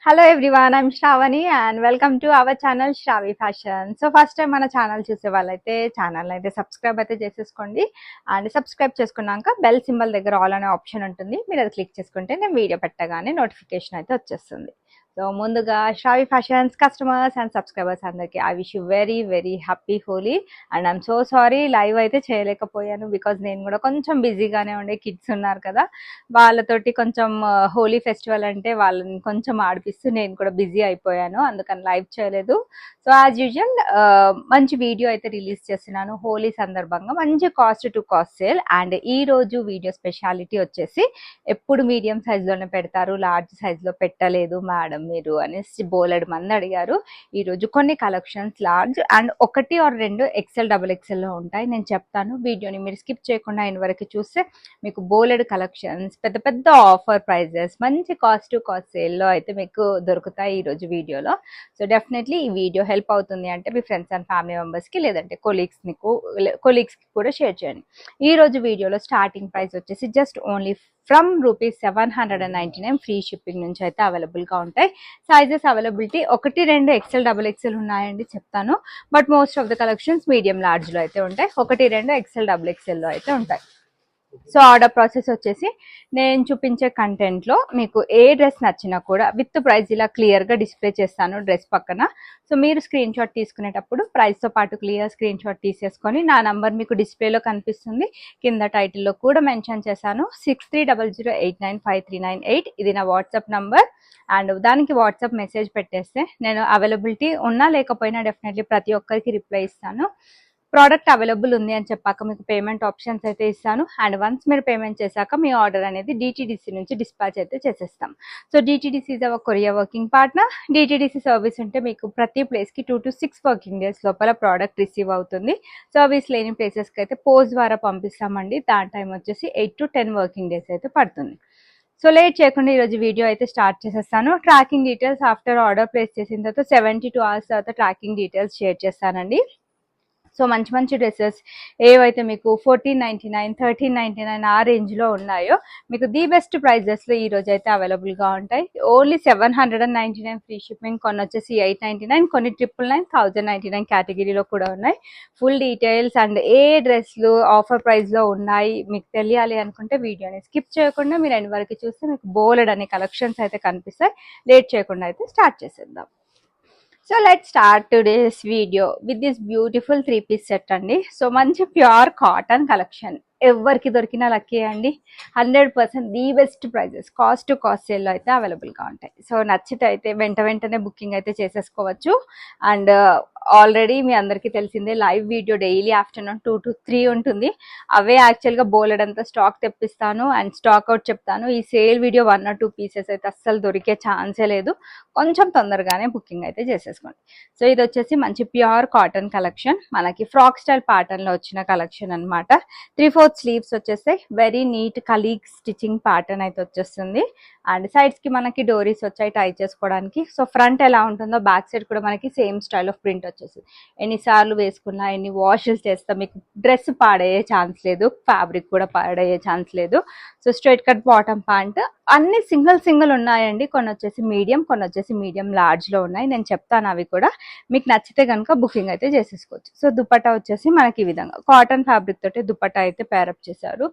Hello everyone, I'm Shravani and welcome to our channel Shravi Fashion. So first time మన channel చూసే వాళ్ళైతే channel అయితే subscribe అయితే చేసేసుకోండి అండ్ సబ్స్క్రైబ్ చేసుకున్నాక బెల్ సింబల్ దగ్గర ఆల్ అనే ఆప్షన్ ఉంటుంది. మీరు అది క్లిక్ చేసుకుంటే నేను వీడియో పెట్టగానే నోటిఫికేషన్ అయితే వచ్చేస్తుంది. సో ముందుగా Shravi fashions customers and subscribers అందరికి I wish you very very happy Holi and I'm so sorry live అయితే చేయలేకపోయాను బికాజ్ నేను కూడా కొంచెం బిజీగానే ఉండే, కిడ్స్ ఉన్నారు కదా వాళ్ళతోటి కొంచెం హోలీ ఫెస్టివల్ అంటే వాళ్ళని కొంచెం ఆడిపిస్తూ నేను కూడా బిజీ అయిపోయాను, అందుకని లైవ్ చేయలేదు. సో యాజ్ యూజువల్ మంచి వీడియో అయితే రిలీజ్ చేస్తున్నాను హోలీ సందర్భంగా, మంచి cost to cost sale. And ఈ రోజు వీడియో స్పెషాలిటీ వచ్చేసి ఎప్పుడు మీడియం సైజులోనే పెడతారు, లార్జ్ సైజులో పెట్టలేదు మేడం మీరు అనేసి బోలెడు మంది అడిగారు. ఈరోజు కొన్ని కలెక్షన్స్ లార్జ్ అండ్ ఒకటి ఆర్ రెండు ఎక్సెల్ డబుల్ ఎక్సెల్లో ఉంటాయి. నేను చెప్తాను, వీడియోని మీరు స్కిప్ చేయకుండా అయిన వరకు చూస్తే మీకు బోలెడు కలెక్షన్స్, పెద్ద పెద్ద ఆఫర్ ప్రైజెస్, మంచి కాస్ట్ టు కాస్ట్ సేల్లో అయితే మీకు దొరుకుతాయి ఈరోజు వీడియోలో. సో డెఫినెట్లీ ఈ వీడియో హెల్ప్ అవుతుంది అంటే మీ ఫ్రెండ్స్ అండ్ ఫ్యామిలీ మెంబర్స్కి లేదంటే కొలీగ్స్కి కూడా షేర్ చేయండి. ఈరోజు వీడియోలో స్టార్టింగ్ ప్రైస్ వచ్చేసి just only from ₹799 free shipping నుంచి అయితే అవైలబుల్గా ఉంటాయి. సైజెస్ అవైలబిలిటీ ఒకటి రెండు ఎక్సెల్ డబుల్ ఎక్సెల్ ఉన్నాయండి చెప్తాను, but most of the collections medium లార్జ్లో అయితే ఉంటాయి. ఒకటి రెండు ఎక్సెల్ డబుల్ ఎక్సెల్లో అయితే ఉంటాయి. సో ఆర్డర్ ప్రాసెస్ వచ్చేసి నేను చూపించే కంటెంట్లో మీకు ఏ డ్రెస్ నచ్చినా కూడా విత్ ప్రైస్ ఇలా క్లియర్గా డిస్ప్లే చేస్తాను డ్రెస్ పక్కన. సో మీరు స్క్రీన్ షాట్ తీసుకునేటప్పుడు ప్రైస్తో పాటు క్లియర్ స్క్రీన్ షాట్ తీసేసుకొని నా నంబర్ మీకు డిస్ప్లేలో కనిపిస్తుంది, కింద టైటిల్లో కూడా మెన్షన్ చేశాను 6300895398. ఇది నా వాట్సాప్ నంబర్ అండ్ దానికి వాట్సాప్ మెసేజ్ పెట్టేస్తే నేను అవైలబిలిటీ ఉన్నా లేకపోయినా డెఫినెట్లీ ప్రతి ఒక్కరికి రిప్లై ఇస్తాను. ప్రోడక్ట్ అవైలబుల్ ఉంది అని చెప్పాక మీకు పేమెంట్ ఆప్షన్స్ అయితే ఇస్తాను అండ్ వన్స్ మీరు పేమెంట్ చేశాక మీ ఆర్డర్ అనేది DTDC నుంచి డిస్పాచ్ అయితే చేసేస్తాం. So DTDC is our courier working partner. DTDC service ఉంటే మీకు ప్రతి ప్లేస్కి 2 to 6 వర్కింగ్ డేస్ లోపల ప్రోడక్ట్ రిసీవ్ అవుతుంది. సర్వీస్ లేని ప్లేసెస్కి అయితే పోస్ట్ ద్వారా పంపిస్తామండి, దాని టైం వచ్చేసి 8 to 10 వర్కింగ్ డేస్ అయితే పడుతుంది. సో లేట్ చేయకుండా ఈరోజు వీడియో అయితే స్టార్ట్ చేసేస్తాను. Tracking details after order place చేసిన తర్వాత 72 hours తర్వాత ట్రాకింగ్ డీటెయిల్స్ షేర్ చేస్తానండి. సో మంచి మంచి డ్రెస్సెస్ ఏవైతే మీకు 1499 1399 ఆ రేంజ్లో ఉన్నాయో మీకు ది బెస్ట్ ప్రైజెస్లో ఈరోజు అయితే అవైలబుల్గా ఉంటాయి. ఓన్లీ 799 ఫ్రీ షిప్పింగ్, కొన్ని వచ్చేసి 899, కొన్ని 999 1099 కేటగిరీలో కూడా ఉన్నాయి. ఫుల్ డీటెయిల్స్ అండ్ ఏ డ్రెస్లు ఆఫర్ ప్రైస్లో ఉన్నాయి మీకు తెలియాలి అనుకుంటే వీడియోని స్కిప్ చేయకుండా మీరు ఎండ్ వరకు చూస్తే మీకు బోలెడ్ అనే కలెక్షన్స్ అయితే కనిపిస్తాయి. లేట్ చేయకుండా అయితే స్టార్ట్ చేసేద్దాం. So let start today's video with this beautiful 3-piece set అండి. సో మంచి ప్యూర్ కాటన్ కలెక్షన్, ఎవరికి దొరికినా లక్కీ అండి. 100% the best prizes, cost to cost సేల్లో అయితే అవైలబుల్గా ఉంటాయి. సో నచ్చితే అయితే వెంటనే బుకింగ్ అయితే చేసేసుకోవచ్చు. అండ్ ఆల్రెడీ మీ అందరికీ తెలిసిందే live video daily afternoon 2 to 3 ఉంటుంది. అవే యాక్చువల్గా బోలెడంతా స్టాక్ తెప్పిస్తాను అండ్ స్టాక్ అవుట్ చెప్తాను. ఈ సేల్ వీడియో 1 or 2 pieces అయితే అస్సలు దొరికే ఛాన్సే లేదు, కొంచెం తొందరగానే బుకింగ్ అయితే చేసేసుకోండి. సో ఇది వచ్చేసి మంచి ప్యూర్ కాటన్ కలెక్షన్, మనకి ఫ్రాక్ స్టైల్ ప్యాటర్న్లో వచ్చిన కలెక్షన్ అనమాట. 3/4 స్లీవ్స్ వచ్చేస్తాయి, వెరీ నీట్ కలీగ్ స్టిచ్చింగ్ ప్యాటర్న్ అయితే వచ్చేస్తుంది. అండ్ సైడ్స్కి మనకి డోరీస్ వచ్చాయి టై చేసుకోవడానికి. సో ఫ్రంట్ ఎలా ఉంటుందో బ్యాక్ సైడ్ కూడా మనకి సేమ్ స్టైల్ ఆఫ్ ప్రింట్ వచ్చేస్తుంది. ఎన్నిసార్లు వేసుకున్నా ఎన్ని వాషెస్ చేస్తా మీకు డ్రెస్ పాడయ్యే ఛాన్స్ లేదు, ఫ్యాబ్రిక్ కూడా పాడయ్యే ఛాన్స్ లేదు. So straight cut bottom pant అన్ని సింగిల్ ఉన్నాయండి, కొన్ని వచ్చేసి మీడియం, కొన్ని వచ్చేసి మీడియం లార్జ్లో ఉన్నాయి. నేను చెప్తాను అవి కూడా, మీకు నచ్చితే కనుక బుకింగ్ అయితే చేసేసుకోవచ్చు. సో దుపట్టా వచ్చేసి మనకి ఈ విధంగా కాటన్ ఫ్యాబ్రిక్ తోటి దుపట్టా అయితే పేరప్ చేశారు.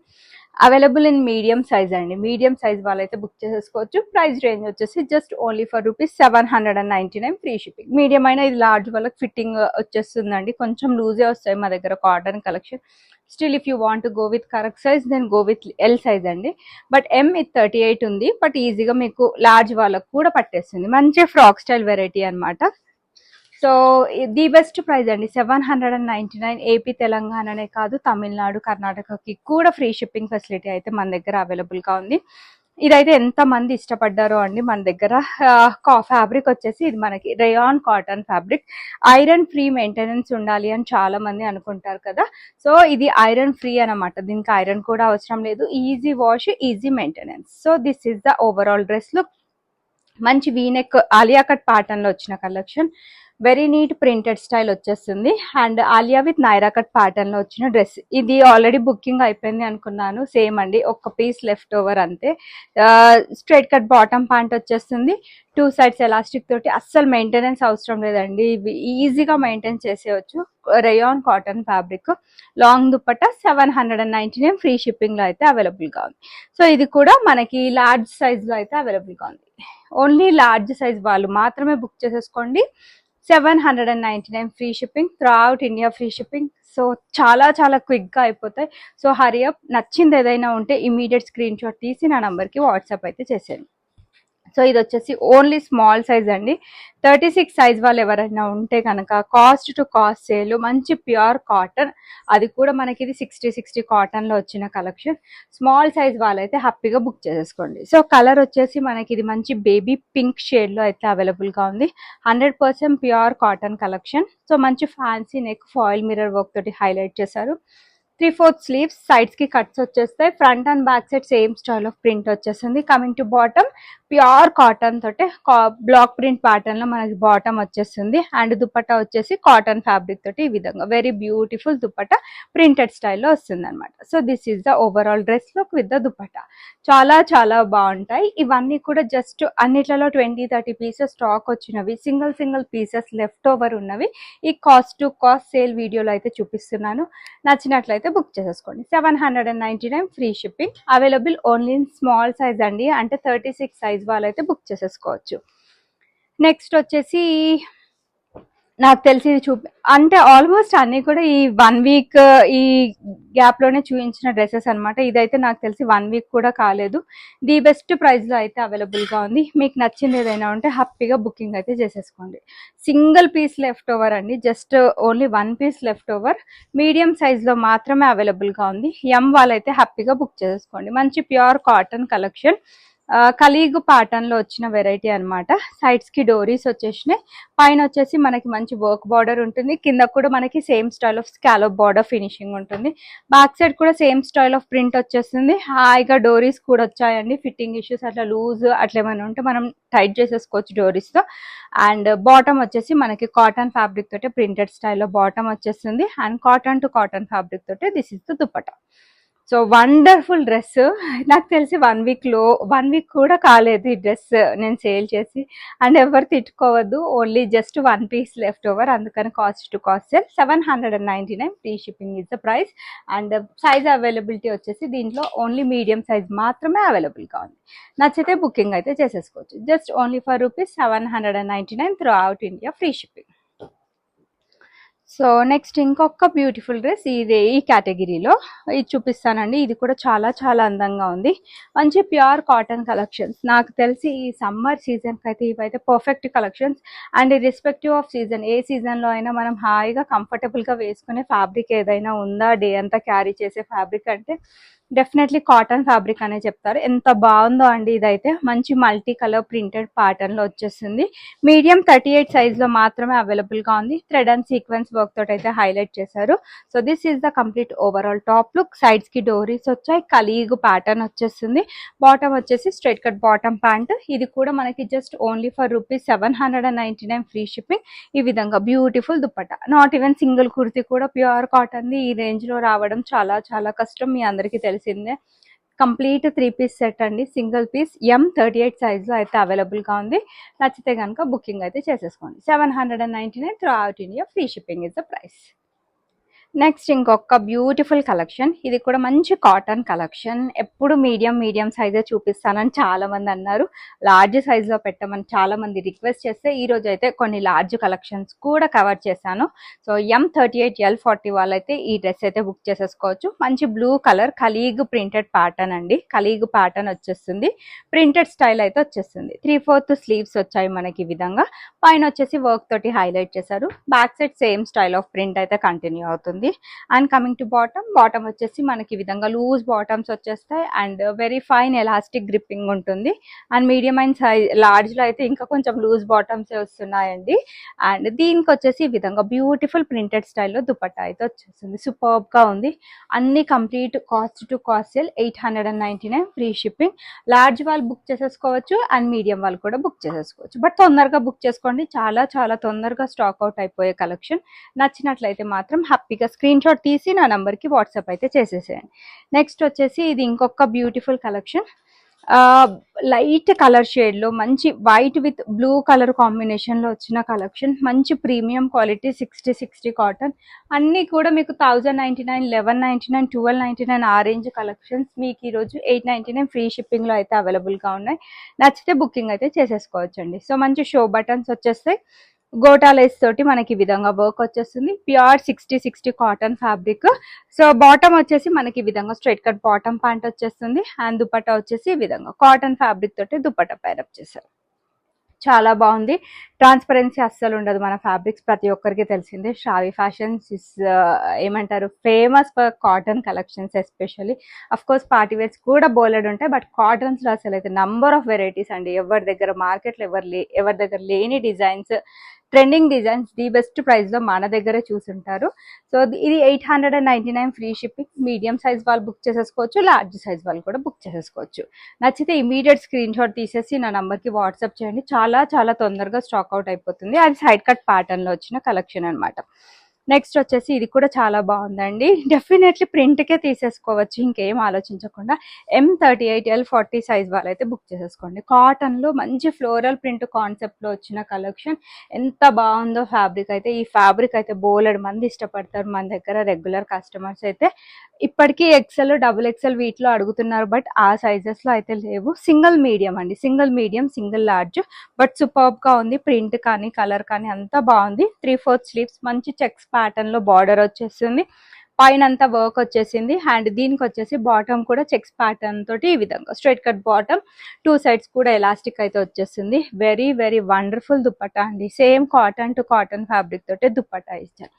అవైలబుల్ ఇన్ మీడియం సైజ్ అండి, మీడియం సైజ్ వాళ్ళైతే బుక్ చేసేసుకోవచ్చు. ప్రైస్ రేంజ్ వచ్చేసి just only for ₹799 free shipping. Medium అయినా ఇది లార్జ్ వాళ్ళకి ఫిట్టింగ్ వచ్చేస్తుందండి, కొంచెం లూజే వస్తాయి మా దగ్గర cotton collection. Still if you want go with correct size then go with L size అండి. బట్ M ఇది 38 ఉంది, బట్ ఈజీగా మీకు లార్జ్ వాళ్ళకు కూడా పట్టేస్తుంది. మంచి ఫ్రాక్ స్టైల్ వెరైటీ అనమాట. సో ది బెస్ట్ ప్రైస్ అండి 799. ఏపీ తెలంగాణనే కాదు తమిళనాడు కర్ణాటకకి కూడా ఫ్రీ షిప్పింగ్ ఫెసిలిటీ అయితే మన దగ్గర అవైలబుల్గా ఉంది. ఇదైతే ఎంతమంది ఇష్టపడ్డారో అండి. మన దగ్గర ఫ్యాబ్రిక్ వచ్చేసి ఇది మనకి rayon cotton fabric, iron free maintenance ఉండాలి అని చాలా మంది అనుకుంటారు కదా. సో ఇది ఐరన్ ఫ్రీ అనమాట, దీనికి ఐరన్ కూడా అవసరం లేదు, easy wash easy maintenance. So this is the overall dress look. మంచి వీనెక్ ఆలియా కట్ ప్యాటర్న్లో వచ్చిన collection, very neat printed style వచ్చేస్తుంది. And Alia with Naira cut pattern లో వచ్చిన డ్రెస్. ఇది ఆల్రెడీ బుకింగ్ అయిపోయింది అనుకున్నాను. సేమ్ అండి, ఒక్క పీస్ లెఫ్ట్ ఓవర్ అంతే. స్ట్రైట్ కట్ బాటమ్ ప్యాంట్ వచ్చేస్తుంది. 2 సైడ్స్ ఎలాస్టిక్ తోటి, అస్సలు మెయింటెనెన్స్ అవసరం లేదండి. ఇవి ఈజీగా మెయింటైన్ చేసేయచ్చు. Rayon cotton fabric. Long dupatta 799 free shipping లో అయితే అవైలబుల్ గా ఉంది. సో ఇది కూడా మనకి లార్జ్ సైజ్ లో అయితే అవైలబుల్ గా ఉంది. ఓన్లీ లార్జ్ సైజ్ వాళ్ళు మాత్రమే బుక్ చేసేసుకోండి. 799 free shipping, throughout India free shipping. So చాలా చాలా క్విక్ గా అయిపోతాయి. So hurry up. నచ్చింది ఏదైనా ఉంటే ఇమీడియట్ స్క్రీన్ షాట్ తీసి నా నంబర్కి వాట్సాప్ అయితే చేసేయండి. సో ఇది వచ్చేసి ఓన్లీ స్మాల్ సైజ్ అండి. 36 సైజ్ వాళ్ళు ఎవరైనా ఉంటే కనుక కాస్ట్ టు కాస్ట్ సేల్, మంచి ప్యూర్ కాటన్, అది కూడా మనకి ఇది 60 కాటన్ లో వచ్చిన కలెక్షన్. స్మాల్ సైజ్ వాళ్ళైతే హ్యాపీగా బుక్ చేసేసుకోండి. సో కలర్ వచ్చేసి మనకి ఇది మంచి బేబీ పింక్ షేడ్ లో అయితే అవైలబుల్ గా ఉంది. 100% ప్యూర్ కాటన్ కలెక్షన్. సో మంచి fancy neck, foil mirror work తోటి హైలైట్ చేశారు. 3/4 స్లీవ్స్, సైడ్స్ కి కట్స్ వచ్చేస్తాయి. Front and back side same style of print వచ్చేస్తుంది. Coming to bottom, pure cotton తోటి బ్లాక్ ప్రింట్ ప్యాటర్న్ లో మనకి బాటమ్ వచ్చేస్తుంది. అండ్ దుపట్టా వచ్చేసి కాటన్ ఫ్యాబ్రిక్ తోటి ఈ విధంగా వెరీ బ్యూటిఫుల్ దుపట్టా ప్రింటెడ్ స్టైల్లో వస్తుంది అనమాట. So this is the overall dress look with the dupatta. చాలా చాలా బాగుంటాయి. ఇవన్నీ కూడా జస్ట్ అన్నిట్లలో 20-30 పీసెస్ స్టాక్ వచ్చినవి, సింగిల్ పీసెస్ లెఫ్ట్ ఓవర్ ఉన్నవి. ఈ కాస్ట్ టు కాస్ట్ సేల్ వీడియోలో అయితే చూపిస్తున్నాను. నచ్చినట్లయితే బుక్ చేసేసుకోండి. 799 free shipping. Available only in small size అండి, అంటే 36 సైజ్ వాళ్ళైతే బుక్ చేసేసుకోవచ్చు. నెక్స్ట్ వచ్చేసి నాకు తెలిసి ఇది అంటే ఆల్మోస్ట్ అన్ని కూడా ఈ 1 వీక్ ఈ గ్యాప్ లోనే చూపించిన డ్రెస్సెస్ అనమాట. ఇదైతే నాకు తెలిసి 1 వీక్ కూడా కాలేదు. ది బెస్ట్ ప్రైస్ లో అయితే అవైలబుల్ గా ఉంది. మీకు నచ్చింది ఏదైనా ఉంటే హ్యాపీగా బుకింగ్ అయితే చేసేసుకోండి. సింగిల్ పీస్ లెఫ్ట్ ఓవర్ అండి, just only 1 piece left over. Medium size లో మాత్రమే అవైలబుల్ గా ఉంది. ఎం వాళ్ళైతే హ్యాపీగా బుక్ చేసేసుకోండి. మంచి ప్యూర్ కాటన్ కలెక్షన్. కలీగు ప్యాటర్న్ లో వచ్చిన వెరైటీ అనమాట. సైడ్స్ కి డోరీస్ వచ్చేసినాయి. పైన వచ్చేసి మనకి మంచి వర్క్ బార్డర్ ఉంటుంది. కింద కూడా మనకి same style of scallop border finishing ఉంటుంది. బ్యాక్ సైడ్ కూడా సేమ్ స్టైల్ ఆఫ్ ప్రింట్ వచ్చేస్తుంది. హాయిగా డోరీస్ కూడా వచ్చాయండి. ఫిట్టింగ్ ఇష్యూస్ అట్లా లూజ్ అట్లా ఏమైనా ఉంటే మనం టైట్ చేసేసుకోవచ్చు డోరీస్ తో. అండ్ బాటమ్ వచ్చేసి మనకి కాటన్ ఫ్యాబ్రిక్ తోటి ప్రింటెడ్ స్టైల్లో బాటమ్ వచ్చేస్తుంది. And cotton to cotton fabric తోటి this is the dupatta. So wonderful dress. నాకు తెలిసి 1 వీక్ కూడా కాలేదు ఈ డ్రెస్ నేను సేల్ చేసి. అండ్ ఎవరు తిట్టుకోవద్దు, only just 1 piece left over, అందుకని cost to cost sale. 799 free shipping is the price. And size availability వచ్చేసి దీంట్లో ఓన్లీ మీడియం సైజ్ మాత్రమే అవైలబుల్గా ఉంది. నచ్చితే బుకింగ్ అయితే చేసేసుకోవచ్చు. Just only for ₹799 through out India free shipping. So next ఇంకొక బ్యూటిఫుల్ డ్రెస్ ఇదే ఈ కేటగిరీలో ఇది చూపిస్తానండి. ఇది కూడా చాలా చాలా అందంగా ఉంది. మంచి ప్యూర్ కాటన్ కలెక్షన్స్. నాకు తెలిసి ఈ సమ్మర్ సీజన్కి అయితే ఇవైతే perfect collections. And respective of season, ఏ సీజన్లో అయినా మనం హాయిగా కంఫర్టబుల్గా వేసుకునే ఫ్యాబ్రిక్ ఏదైనా ఉందా, డే అంతా క్యారీ చేసే ఫ్యాబ్రిక్ అంటే డెఫినెట్లీ కాటన్ ఫ్యాబ్రిక్ అనే చెప్తారు. ఎంత బాగుందో అండి. ఇదైతే మంచి మల్టీ కలర్ ప్రింటెడ్ ప్యాటర్న్ లో వచ్చేస్తుంది. మీడియం 38 సైజ్ లో మాత్రమే అవైలబుల్ గా ఉంది. థ్రెడ్ అండ్ సీక్వెన్స్ వర్క్ తోటి అయితే హైలైట్ చేశారు. So this is the complete overall top look. Sides కి డోరీస్ వచ్చాయి. కలీగు ప్యాటర్న్ వచ్చేస్తుంది. బాటమ్ వచ్చేసి స్ట్రైట్ కట్ బాటమ్ ప్యాంట్. ఇది కూడా మనకి just only for ₹799 free shipping. ఈ విధంగా beautiful dupatta. Not even single kurti కూడా ప్యూర్ కాటన్ ది ఈ రేంజ్ లో రావడం చాలా చాలా కష్టం. మీ అందరికీ తెలిసిందే. కంప్లీట్ 3 పీస్ సెట్ అండి. సింగిల్ పీస్ M 38 సైజ్ లో అయితే అవైలబుల్ గా ఉంది. నచ్చితే కనుక బుకింగ్ అయితే చేసేసుకోండి. 799 through out India free shipping is the price. Next ఇంకొక బ్యూటిఫుల్ కలెక్షన్. ఇది కూడా మంచి కాటన్ కలెక్షన్. ఎప్పుడు మీడియం సైజే చూపిస్తానని చాలా మంది అన్నారు. లార్జ్ సైజ్ లో పెట్టమని చాలా మంది రిక్వెస్ట్ చేస్తే ఈ రోజు అయితే కొన్ని లార్జ్ కలెక్షన్స్ కూడా కవర్ చేశాను. సో M 38 L 40 వాళ్ళైతే ఈ డ్రెస్ అయితే బుక్ చేసేసుకోవచ్చు. మంచి blue colour colleague printed pattern అండి. కలీగ్ ప్యాటర్న్ వచ్చేస్తుంది. ప్రింటెడ్ స్టైల్ అయితే వచ్చేస్తుంది. 3/4 స్లీవ్స్ వచ్చాయి మనకి ఈ విధంగా. పైన వచ్చేసి వర్క్ తోటి హైలైట్ చేశారు. Back side same style of print అయితే కంటిన్యూ అవుతుంది. ఉంది. అండ్ కమింగ్ టు బాటమ్ వచ్చేసి మనకి ఈ విధంగా లూజ్ బాటమ్స్ వచ్చేస్తాయి and very fine elastic gripping ఉంటుంది. అండ్ మీడియం అండ్ సైజ్ లార్జ్లో అయితే ఇంకా కొంచెం లూజ్ బాటమ్స్ వస్తున్నాయండి. అండ్ దీనికి వచ్చేసి ఈ విధంగా బ్యూటిఫుల్ ప్రింటెడ్ స్టైల్లో దుపట్టా అయితే వచ్చేస్తుంది. సూపర్బ్గా ఉంది. అన్ని complete cost to cost sale 899 free shipping. Large వాళ్ళు బుక్ చేసేసుకోవచ్చు అండ్ మీడియం వాళ్ళు కూడా బుక్ చేసేసుకోవచ్చు. బట్ తొందరగా బుక్ చేసుకోండి, చాలా చాలా తొందరగా స్టాక్ అవుట్ అయిపోయే కలెక్షన్. నచ్చినట్లయితే మాత్రం హ్యాపీగా స్క్రీన్ షాట్ తీసి నా నంబర్కి వాట్సాప్ అయితే చేసేసేయండి. నెక్స్ట్ వచ్చేసి ఇది ఇంకొక బ్యూటిఫుల్ కలెక్షన్. లైట్ కలర్ షేడ్లో మంచి వైట్ విత్ బ్లూ కలర్ కాంబినేషన్లో వచ్చిన కలెక్షన్. మంచి ప్రీమియం క్వాలిటీ 60 కాటన్. అన్నీ కూడా మీకు 1099, 1199, 1299 ఆ రేంజ్ కలెక్షన్స్ మీకు ఈరోజు 899 ఫ్రీ షిప్పింగ్లో అయితే అవైలబుల్గా ఉన్నాయి. నచ్చితే బుకింగ్ అయితే చేసేసుకోవచ్చండి. సో మంచి షో బటన్స్ వచ్చేస్తాయి. గోటా లేస్ తోటి మనకి ఈ విధంగా వర్క్ వచ్చేస్తుంది. Pure 60 cotton fabric. So bottom వచ్చేసి మనకి ఈ విధంగా స్ట్రైట్ కట్ బాటమ్ ప్యాంట్ వచ్చేస్తుంది. అండ్ దుపట్టా వచ్చేసి ఈ విధంగా కాటన్ ఫ్యాబ్రిక్ తోటి దుపట్టా పైరప్ చేశారు. చాలా బాగుంది. ట్రాన్స్పరెన్సీ అస్సలు ఉండదు మన ఫ్యాబ్రిక్స్, ప్రతి ఒక్కరికి తెలిసిందే. శ్రావి ఫ్యాషన్స్ ఇస్ ఏమంటారు famous for cotton collections especially. Of course party wears కూడా బోలెడ్ ఉంటాయి, బట్ కాటన్స్లో అసలు అయితే నంబర్ ఆఫ్ వెరైటీస్ అండి. ఎవరి దగ్గర మార్కెట్లో ఎవరి దగ్గర లేని designs, trending designs the best ప్రైస్లో మన దగ్గరే చూసుంటారు. సో ఇది 899 ఫ్రీ షిప్పింగ్. మీడియం సైజ్ వాళ్ళు బుక్ చేసేసుకోవచ్చు, లార్జ్ సైజ్ వాళ్ళు కూడా బుక్ చేసేసుకోవచ్చు. నచ్చితే ఇమీడియట్ స్క్రీన్ షాట్ తీసేసి నా నంబర్కి వాట్సాప్ చేయండి. చాలా చాలా తొందరగా స్టాక్ అవుట్ అయిపోతుంది. అది సైడ్ కట్ ప్యాటర్న్లో వచ్చిన కలెక్షన్ అనమాట. నెక్స్ట్ వచ్చేసి ఇది కూడా చాలా బాగుందండి. డెఫినెట్లీ ప్రింట్కే తీసేసుకోవచ్చు, ఇంకేం ఆలోచించకుండా. M38L 40 సైజ్ వాళ్ళైతే బుక్ చేసేసుకోండి. కాటన్లో మంచి ఫ్లోరల్ ప్రింట్ కాన్సెప్ట్లో వచ్చిన కలెక్షన్. ఎంత బాగుందో ఫ్యాబ్రిక్ అయితే. ఈ ఫ్యాబ్రిక్ అయితే బోలెడు మంది ఇష్టపడతారు మన దగ్గర రెగ్యులర్ కస్టమర్స్ అయితే. ఇప్పటికీ XL, XXL వీటిలో అడుగుతున్నారు, బట్ ఆ సైజెస్లో అయితే లేవు. సింగిల్ మీడియం అండి, single medium, single large. But సూపర్బ్గా ఉంది. ప్రింట్ కానీ కలర్ కానీ అంతా బాగుంది. 3/4 స్లీవ్స్, మంచి చెక్స్ ప్యాటర్న్లో బార్డర్ వచ్చేస్తుంది. పైన అంతా వర్క్ వచ్చేసింది. అండ్ దీనికి వచ్చేసి బాటమ్ కూడా చెక్స్ ప్యాటర్న్ తోటి ఈ విధంగా స్ట్రైట్ కట్ బాటమ్, 2 సైడ్స్ కూడా ఎలాస్టిక్ అయితే వచ్చేస్తుంది. వెరీ వెరీ వండర్ఫుల్ దుపట్టా అండి. Same cotton to cotton fabric తోటి దుపట్టా ఇచ్చారు.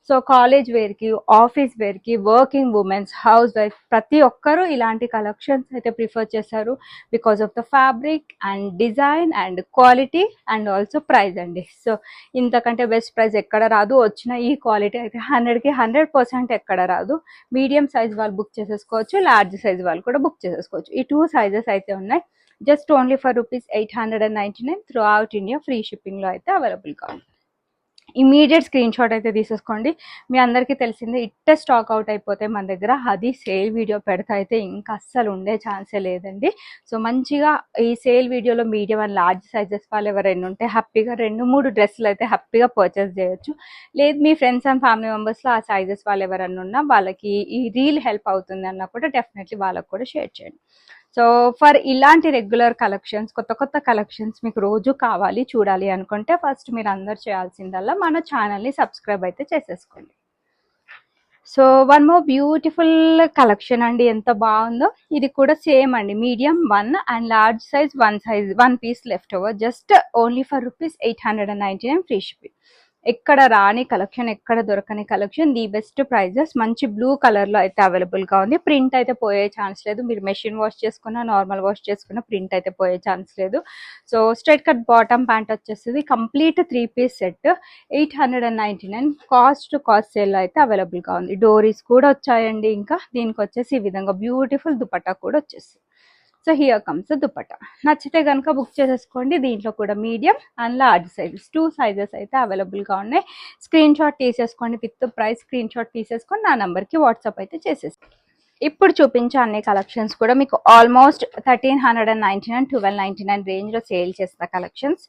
సో కాలేజ్ వేర్కి, ఆఫీస్ వేర్కి, వర్కింగ్ ఉమెన్స్, హౌస్ వైఫ్ ప్రతి ఒక్కరూ ఇలాంటి కలెక్షన్స్ అయితే ప్రిఫర్ చేశారు. Because of the fabric and design and quality and also price అండి. సో ఇంతకంటే బెస్ట్ ప్రైస్ ఎక్కడ రాదు. వచ్చిన ఈ క్వాలిటీ అయితే 100కి 100% ఎక్కడ రాదు. మీడియం సైజ్ వాళ్ళు బుక్ చేసేసుకోవచ్చు, లార్జ్ సైజ్ వాళ్ళు కూడా బుక్ చేసేసుకోవచ్చు. ఈ 2 సైజెస్ అయితే ఉన్నాయి. Just only for ₹899 throughout India free షిప్పింగ్లో అయితే అవైలబుల్గా ఉంది. ఇమీడియట్ స్క్రీన్ షాట్ అయితే తీసేసుకోండి. మీ అందరికీ తెలిసిందే, ఇట్టే స్టాక్ అవుట్ అయిపోతే మన దగ్గర. అది సేల్ వీడియో పెడితే అయితే ఇంకా అస్సలు ఉండే ఛాన్సే లేదండి. సో మంచిగా ఈ సేల్ వీడియోలో మీడియం అండ్ లార్జ్ సైజెస్ వాళ్ళు ఎవరైనా ఉంటే హ్యాపీగా 2-3 డ్రెస్సులు అయితే హ్యాపీగా పర్చేస్ చేయొచ్చు. లేదు మీ ఫ్రెండ్స్ అండ్ ఫ్యామిలీ మెంబర్స్లో ఆ సైజెస్ వాళ్ళు ఎవరైనా ఉన్నా వాళ్ళకి ఈ రీల్ హెల్ప్ అవుతుంది అన్నా కూడా డెఫినెట్లీ వాళ్ళకు కూడా షేర్ చేయండి. సో ఫర్ ఇలాంటి రెగ్యులర్ కలెక్షన్స్, కొత్త కొత్త కలెక్షన్స్ మీకు రోజు కావాలి, చూడాలి అనుకుంటే ఫస్ట్ మీరు అందరు చేయాల్సిందల్లా మన ఛానల్ని సబ్స్క్రైబ్ అయితే చేసేసుకోండి. So one more beautiful collection అండి. ఎంత బాగుందో. ఇది కూడా సేమ్ అండి, medium 1 and large size 1 piece left over. Just only for ₹899 free shipping. ఎక్కడ రాని కలెక్షన్, ఎక్కడ దొరకని కలెక్షన్, ది బెస్ట్ ప్రైజెస్. మంచి బ్లూ కలర్లో అయితే అవైలబుల్గా ఉంది. ప్రింట్ అయితే పోయే ఛాన్స్ లేదు. మీరు మెషిన్ వాష్ చేసుకున్నా, నార్మల్ వాష్ చేసుకున్నా ప్రింట్ అయితే పోయే ఛాన్స్ లేదు. So straight cut bottom pant వచ్చేస్తుంది. Complete 3 piece set 899 cost to cost sale అయితే అవైలబుల్గా ఉంది. డోరీస్ కూడా వచ్చాయండి. ఇంకా దీనికి వచ్చేసి ఈ విధంగా బ్యూటిఫుల్ దుపట్టా కూడా వచ్చేస్తుంది. So here comes dupatta. నచ్చితే కనుక బుక్ చేసేసుకోండి. దీంట్లో కూడా medium and large sizes 2 sizes అయితే అవైలబుల్గా ఉన్నాయి. స్క్రీన్ షాట్ తీసేసుకోండి, విత్ ప్రైస్ స్క్రీన్ షాట్ తీసేసుకొని నా నెంబర్కి వాట్సాప్ అయితే చేసేసుకోండి. ఇప్పుడు చూపించే అన్ని కలెక్షన్స్ కూడా మీకు ఆల్మోస్ట్ 1399, 1299 రేంజ్లో సేల్ చేసిన collections.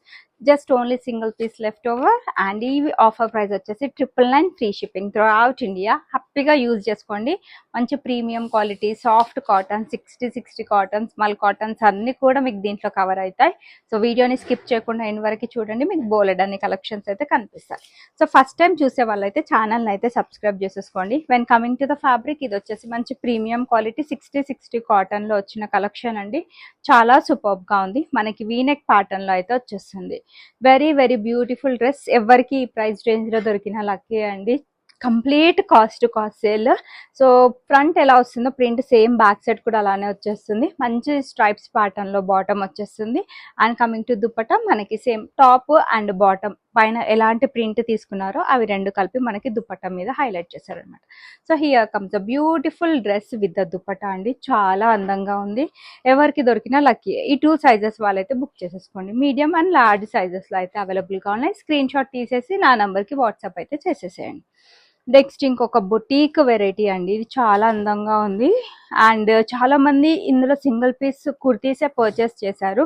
Just only single piece left over. And ఈ ఆఫర్ ప్రైస్ వచ్చేసి 999 free shipping throughout India. హ్యాపీగా యూజ్ చేసుకోండి. మంచి premium quality soft cotton, 60 cotton, small cottons అన్నీ కూడా మీకు దీంట్లో కవర్ అవుతాయి. సో వీడియోని స్కిప్ చేయకుండా ఎండ్ వరకు చూడండి, మీకు బోలెడ్ అన్ని కలెక్షన్స్ అయితే కనిపిస్తాయి. సో ఫస్ట్ టైం చూసే వాళ్ళైతే ఛానల్ని అయితే సబ్స్క్రైబ్ చేసేసుకోండి. When coming to the fabric, ఇది వచ్చేసి మంచి ప్రీమియం క్వాలిటీ 60 కాటన్లో వచ్చిన కలెక్షన్ అండి. చాలా సూపర్బ్గా ఉంది. మనకి వీనెక్ ప్యాటర్న్లో అయితే వచ్చేస్తుంది. Very very beautiful dress. ఎవరికి ఈ ప్రైస్ రేంజ్లో దొరికిన లక్కీ అండి. Complete cost to cost sale. So front ఎలా వస్తుందో ప్రింట్ సేమ్ బ్యాక్ సైడ్ కూడా అలానే వచ్చేస్తుంది. మంచి స్ట్రైప్స్ ప్యాటర్న్ లో బాటమ్ వచ్చేస్తుంది. అండ్ కమింగ్ టు దుపట్టా మనకి సేమ్ టాప్ అండ్ బాటమ్ పైన ఎలాంటి ప్రింట్ తీసుకున్నారో అవి రెండు కలిపి మనకి దుపట్టా మీద హైలైట్ చేశారనమాట. So here comes a beautiful dress with the dupatta అండి. చాలా అందంగా ఉంది. ఎవరికి దొరికినా లక్కీ. ఈ 2 సైజెస్ వాళ్ళైతే బుక్ చేసేసుకోండి. మీడియం అండ్ లార్జ్ సైజెస్ లో అయితే అవైలబుల్ గా ఉన్నాయి. స్క్రీన్ షాట్ తీసేసి నా నంబర్ కి వాట్సాప్ అయితే చేసేసేయండి. నెక్స్ట్ ఇంకొక బొటీక్ వెరైటీ అండి. ఇది చాలా అందంగా ఉంది. అండ్ చాలా మంది ఇందులో సింగిల్ పీస్ కుర్తీసే పర్చేస్ చేశారు.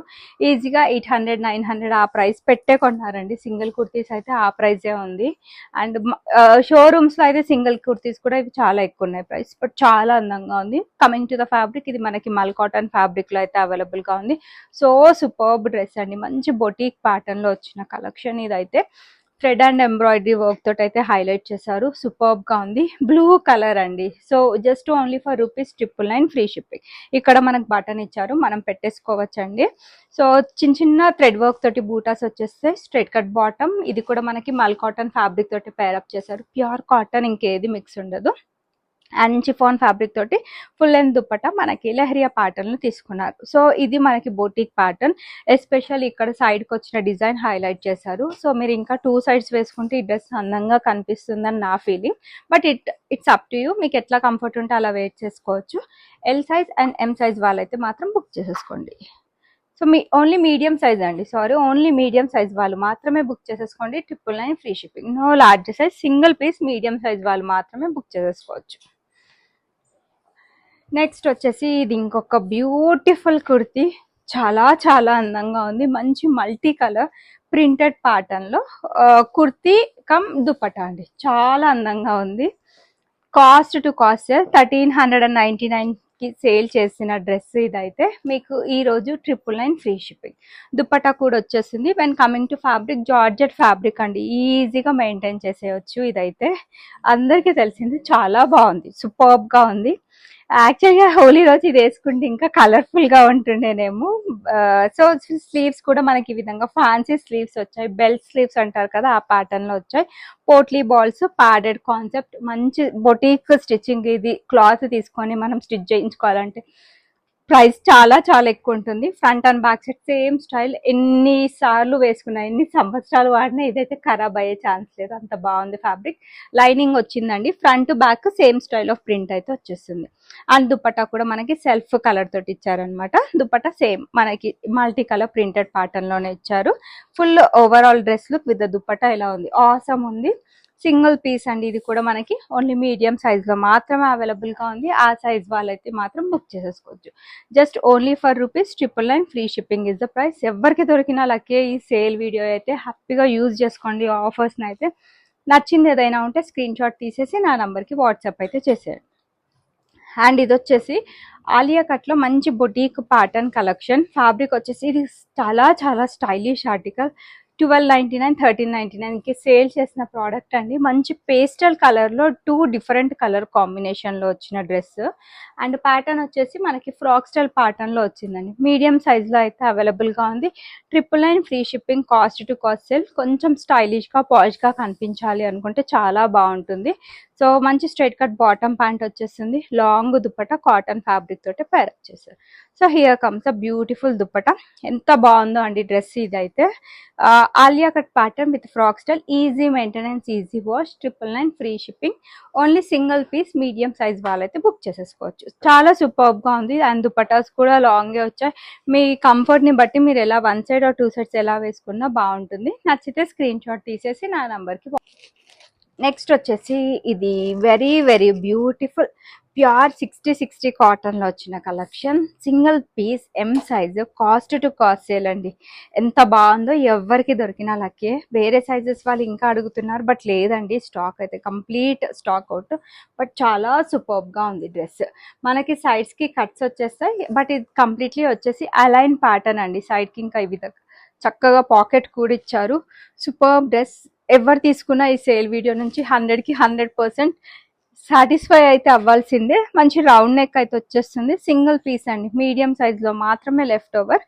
ఈజీగా 800 900 ఆ ప్రైస్ పెట్టే కొన్నారండి. సింగిల్ కుర్తీస్ అయితే ఆ ప్రైజే ఉంది. అండ్ షోరూమ్స్ లో అయితే సింగిల్ కుర్తీస్ కూడా ఇవి చాలా ఎక్కువ ఉన్నాయి ప్రైస్. బట్ చాలా అందంగా ఉంది. కమింగ్ టు ద ఫ్యాబ్రిక్, ఇది మనకి మల్ కాటన్ ఫ్యాబ్రిక్ లో అయితే అవైలబుల్ గా ఉంది. సో సూపర్బ్ డ్రెస్ అండి. మంచి బొటీక్ ప్యాటర్న్ లో వచ్చిన కలెక్షన్ ఇదైతే. థ్రెడ్ అండ్ ఎంబ్రాయిడరీ వర్క్ తోటి అయితే హైలైట్ చేశారు. సూపర్బ్ గా ఉంది. బ్లూ కలర్ అండి. So just only for ₹999 free shipping. ఇక్కడ మనకు బటన్ ఇచ్చారు, మనం పెట్టేసుకోవచ్చండి. సో చిన్న చిన్న థ్రెడ్ వర్క్ తోటి బూటాస్ వచ్చేస్తే స్ట్రైట్ కట్ బాటమ్. ఇది కూడా మనకి మల్ కాటన్ ఫ్యాబ్రిక్ తోటి పేరప్ చేశారు. ప్యూర్ కాటన్, ఇంకేది మిక్స్ ఉండదు. అండ్ చిఫాన్ ఫ్యాబ్రిక్ తోటి ఫుల్ లెంత్ దుపట్టా మనకి లెహరియా ప్యాటర్న్ లో తీసుకున్నారు. సో ఇది మనకి బొటిక్ ప్యాటర్న్. ఎస్పెషల్ ఇక్కడ సైడ్ కి వచ్చిన డిజైన్ హైలైట్ చేశారు. సో మీరు ఇంకా 2 సైడ్స్ వేసుకుంటే ఈ డ్రెస్ అందంగా కనిపిస్తుందని నా feeling. But it's up to you. మీకు ఎట్లా కంఫర్ట్ ఉంటే అలా వెయిట్ చేసుకోవచ్చు. L size and M size వాళ్ళైతే మాత్రం బుక్ చేసేసుకోండి. సో ఓన్లీ మీడియం సైజ్ అండి. ఓన్లీ మీడియం సైజ్ వాళ్ళు మాత్రమే బుక్ చేసేసుకోండి. 999 free shipping. No large size, single piece medium size వాళ్ళు మాత్రమే బుక్ చేసేసుకోవచ్చు. నెక్స్ట్ వచ్చేసి ఇది ఇంకొక బ్యూటిఫుల్ కుర్తీ. చాలా చాలా అందంగా ఉంది. మంచి మల్టీ కలర్ ప్రింటెడ్ ప్యాటర్న్ లో కుర్తీ కమ్ దుపట్టా అండి. చాలా అందంగా ఉంది. కాస్ట్ టు కాస్ట్ 1399 కి సేల్ చేసిన డ్రెస్ ఇదైతే. మీకు ఈ రోజు 999 ఫ్రీ షిప్పింగ్. దుపట్టా కూడా వచ్చేసింది. When coming to fabric, georgette fabric అండి. ఈజీగా మెయింటైన్ చేసేయచ్చు. ఇదైతే అందరికీ తెలిసింది. చాలా బాగుంది. సూపర్బ్ గా ఉంది. యాక్చువల్గా హోలీ రోజు ఇది వేసుకుంటే ఇంకా కలర్ఫుల్ గా ఉంటుండేనేమో. సో స్లీవ్స్ కూడా మనకి ఈ విధంగా ఫ్యాన్సీ స్లీవ్స్ వచ్చాయి. బెల్ట్ స్లీవ్స్ అంటారు కదా, ఆ ప్యాటర్న్ లో వచ్చాయి. పోట్లీ బాల్స్, ప్యాడెడ్ కాన్సెప్ట్, మంచి బొటీక్ స్టిచ్చింగ్. ఇది క్లాత్ తీసుకొని మనం స్టిచ్ చేయించుకోవాలంటే ప్రైస్ చాలా చాలా ఎక్కువ ఉంటుంది. Front and back side same style. ఎన్ని సార్లు వేసుకున్నా, ఎన్ని సంవత్సరాలు వాడినా ఇదైతే ఖరాబ్ అయ్యే ఛాన్స్ లేదు. అంత బాగుంది ఫ్యాబ్రిక్. లైనింగ్ వచ్చిందండి. Front back same style of print అయితే వచ్చేస్తుంది. అండ్ దుపట్టా కూడా మనకి సెల్ఫ్ కలర్ తోటి ఇచ్చారనమాట. దుపట్టా సేమ్ మనకి మల్టీ కలర్ ప్రింటెడ్ ప్యాటర్న్ లోనే ఇచ్చారు. Full overall dress look with dupatta ఇలా ఉంది. ఆసమ్ ఉంది. సింగిల్ పీస్ అండి. ఇది కూడా మనకి ఓన్లీ మీడియం సైజ్ లో మాత్రమే అవైలబుల్ గా ఉంది. ఆ సైజ్ వాళ్ళైతే మాత్రం బుక్ చేసేసుకోవచ్చు. Just only for ₹999 free shipping is the price. ఎవరికి దొరికినా లక్కీ. ఈ సేల్ వీడియో అయితే హ్యాపీగా యూజ్ చేసుకోండి. ఆఫర్స్ అయితే నచ్చింది ఏదైనా ఉంటే స్క్రీన్ షాట్ తీసేసి నా నంబర్కి వాట్సాప్ అయితే చేసేయండి. అండ్ ఇది వచ్చేసి ఆలియా కట్ లో మంచి బొటీక్ ప్యాటర్న్ కలెక్షన్. ఫ్యాబ్రిక్ వచ్చేసి ఇది చాలా చాలా స్టైలిష్ ఆర్టికల్. 1299 1399 కి సేల్ చేసిన ప్రోడక్ట్ అండి. మంచి పేస్టల్ కలర్ లో 2 డిఫరెంట్ కలర్ కాంబినేషన్ లో వచ్చిన డ్రెస్. అండ్ ప్యాటర్న్ వచ్చేసి మనకి ఫ్రాక్ స్టైల్ ప్యాటర్న్ లో వచ్చిందండి. మీడియం సైజ్ లో అయితే అవైలబుల్ గా ఉంది. 999 free shipping. Cost to cost sale. కొంచెం స్టైలిష్ గా పాలిష్ గా కనిపించాలి అనుకుంటే చాలా బాగుంటుంది. సో మంచి స్ట్రైట్ కట్ బాటమ్ ప్యాంట్ వచ్చేస్తుంది. లాంగ్ దుపట్టా కాటన్ ఫ్యాబ్రిక్ తోటి పేరప్ చేశారు. So here comes a beautiful dupatta. ఎంత బాగుందో అండి డ్రెస్ ఇదైతే. Alia cut pattern with frock style. Easy maintenance, easy wash. 999 free shipping. Only single piece medium size వాళ్ళైతే బుక్ చేసేసుకోవచ్చు. చాలా సూపర్బ్ గా ఉంది. అండ్ దుపట్టాస్ కూడా లాంగే వచ్చాయి. మీ కంఫర్ట్ ని బట్టి మీరు ఎలా 1 సైడ్ ఆర్ 2 సైడ్స్ ఎలా వేసుకున్నా బాగుంటుంది. నచ్చితే స్క్రీన్ షాట్ తీసేసి నా నంబర్కి. నెక్స్ట్ వచ్చేసి ఇది very very beautiful pure 60/60 cotton లో వచ్చిన collection. Single piece M size. Cost to cost sale అండి. ఎంత బాగుందో. ఎవరికి దొరికినా లక్కీ. వేరే సైజెస్ వాళ్ళు ఇంకా అడుగుతున్నారు, బట్ లేదండి. స్టాక్ అయితే కంప్లీట్ స్టాక్ అవుట్. బట్ చాలా సూపర్బ్ గా ఉంది డ్రెస్. మనకి సైడ్స్ కి కట్స్ వచ్చేస్తాయి, బట్ ఇది కంప్లీట్లీ వచ్చేసి అలైన్ ప్యాటర్న్ అండి. సైడ్ కి ఇంకా ఈ విధంగా చక్కగా పాకెట్ కూడా ఇచ్చారు. Superb dress. ఎవరు తీసుకున్నా ఈ సేల్ వీడియో నుంచి 100కి 100% సాటిస్ఫై అయితే అవ్వాల్సిందే. మంచి రౌండ్ నెక్ అయితే వచ్చేస్తుంది. సింగిల్ పీస్ అండి, మీడియం సైజ్ లో మాత్రమే లెఫ్ట్ ఓవర్.